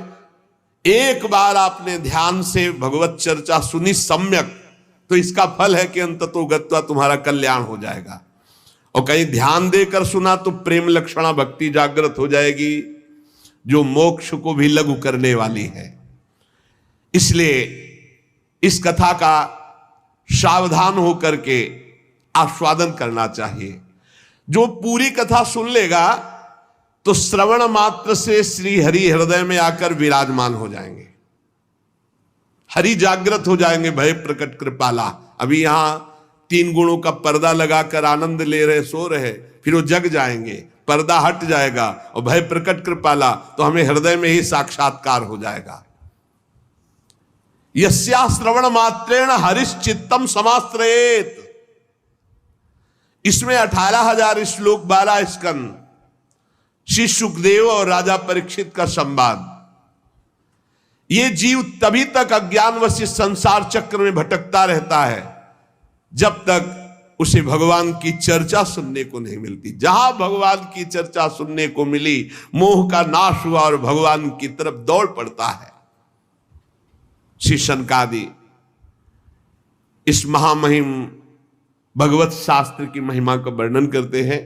एक बार आपने ध्यान से भगवत चर्चा सुनी सम्यक, तो इसका फल है कि अंततो गत्वा तुम्हारा कल्याण हो जाएगा। और कहीं ध्यान देकर सुना तो प्रेम लक्षणा भक्ति जागृत हो जाएगी, जो मोक्ष को भी लघु करने वाली है। इसलिए इस कथा का सावधान होकर के आस्वादन करना चाहिए। जो पूरी कथा सुन लेगा तो श्रवण मात्र से श्री हरि हृदय में आकर विराजमान हो जाएंगे, हरि जागृत हो जाएंगे। भय प्रकट कृपाला, अभी यहां 3 गुणों का पर्दा लगाकर आनंद ले रहे, सो रहे, फिर वो जग जाएंगे, पर्दा हट जाएगा और भय प्रकट कृपाला, तो हमें हृदय में ही साक्षात्कार हो जाएगा। यस्या श्रवण मात्रेण हरिश्चित्तम समाश्रयेत। इसमें 18,000 श्लोक, 12 स्कंद, श्री सुखदेव और राजा परीक्षित का संवाद। ये जीव तभी तक अज्ञानवश इस संसार चक्र में भटकता रहता है जब तक उसे भगवान की चर्चा सुनने को नहीं मिलती। जहां भगवान की चर्चा सुनने को मिली, मोह का नाश हुआ और भगवान की तरफ दौड़ पड़ता है। श्री सनकादि इस महामहिम भगवत शास्त्र की महिमा का वर्णन करते हैं।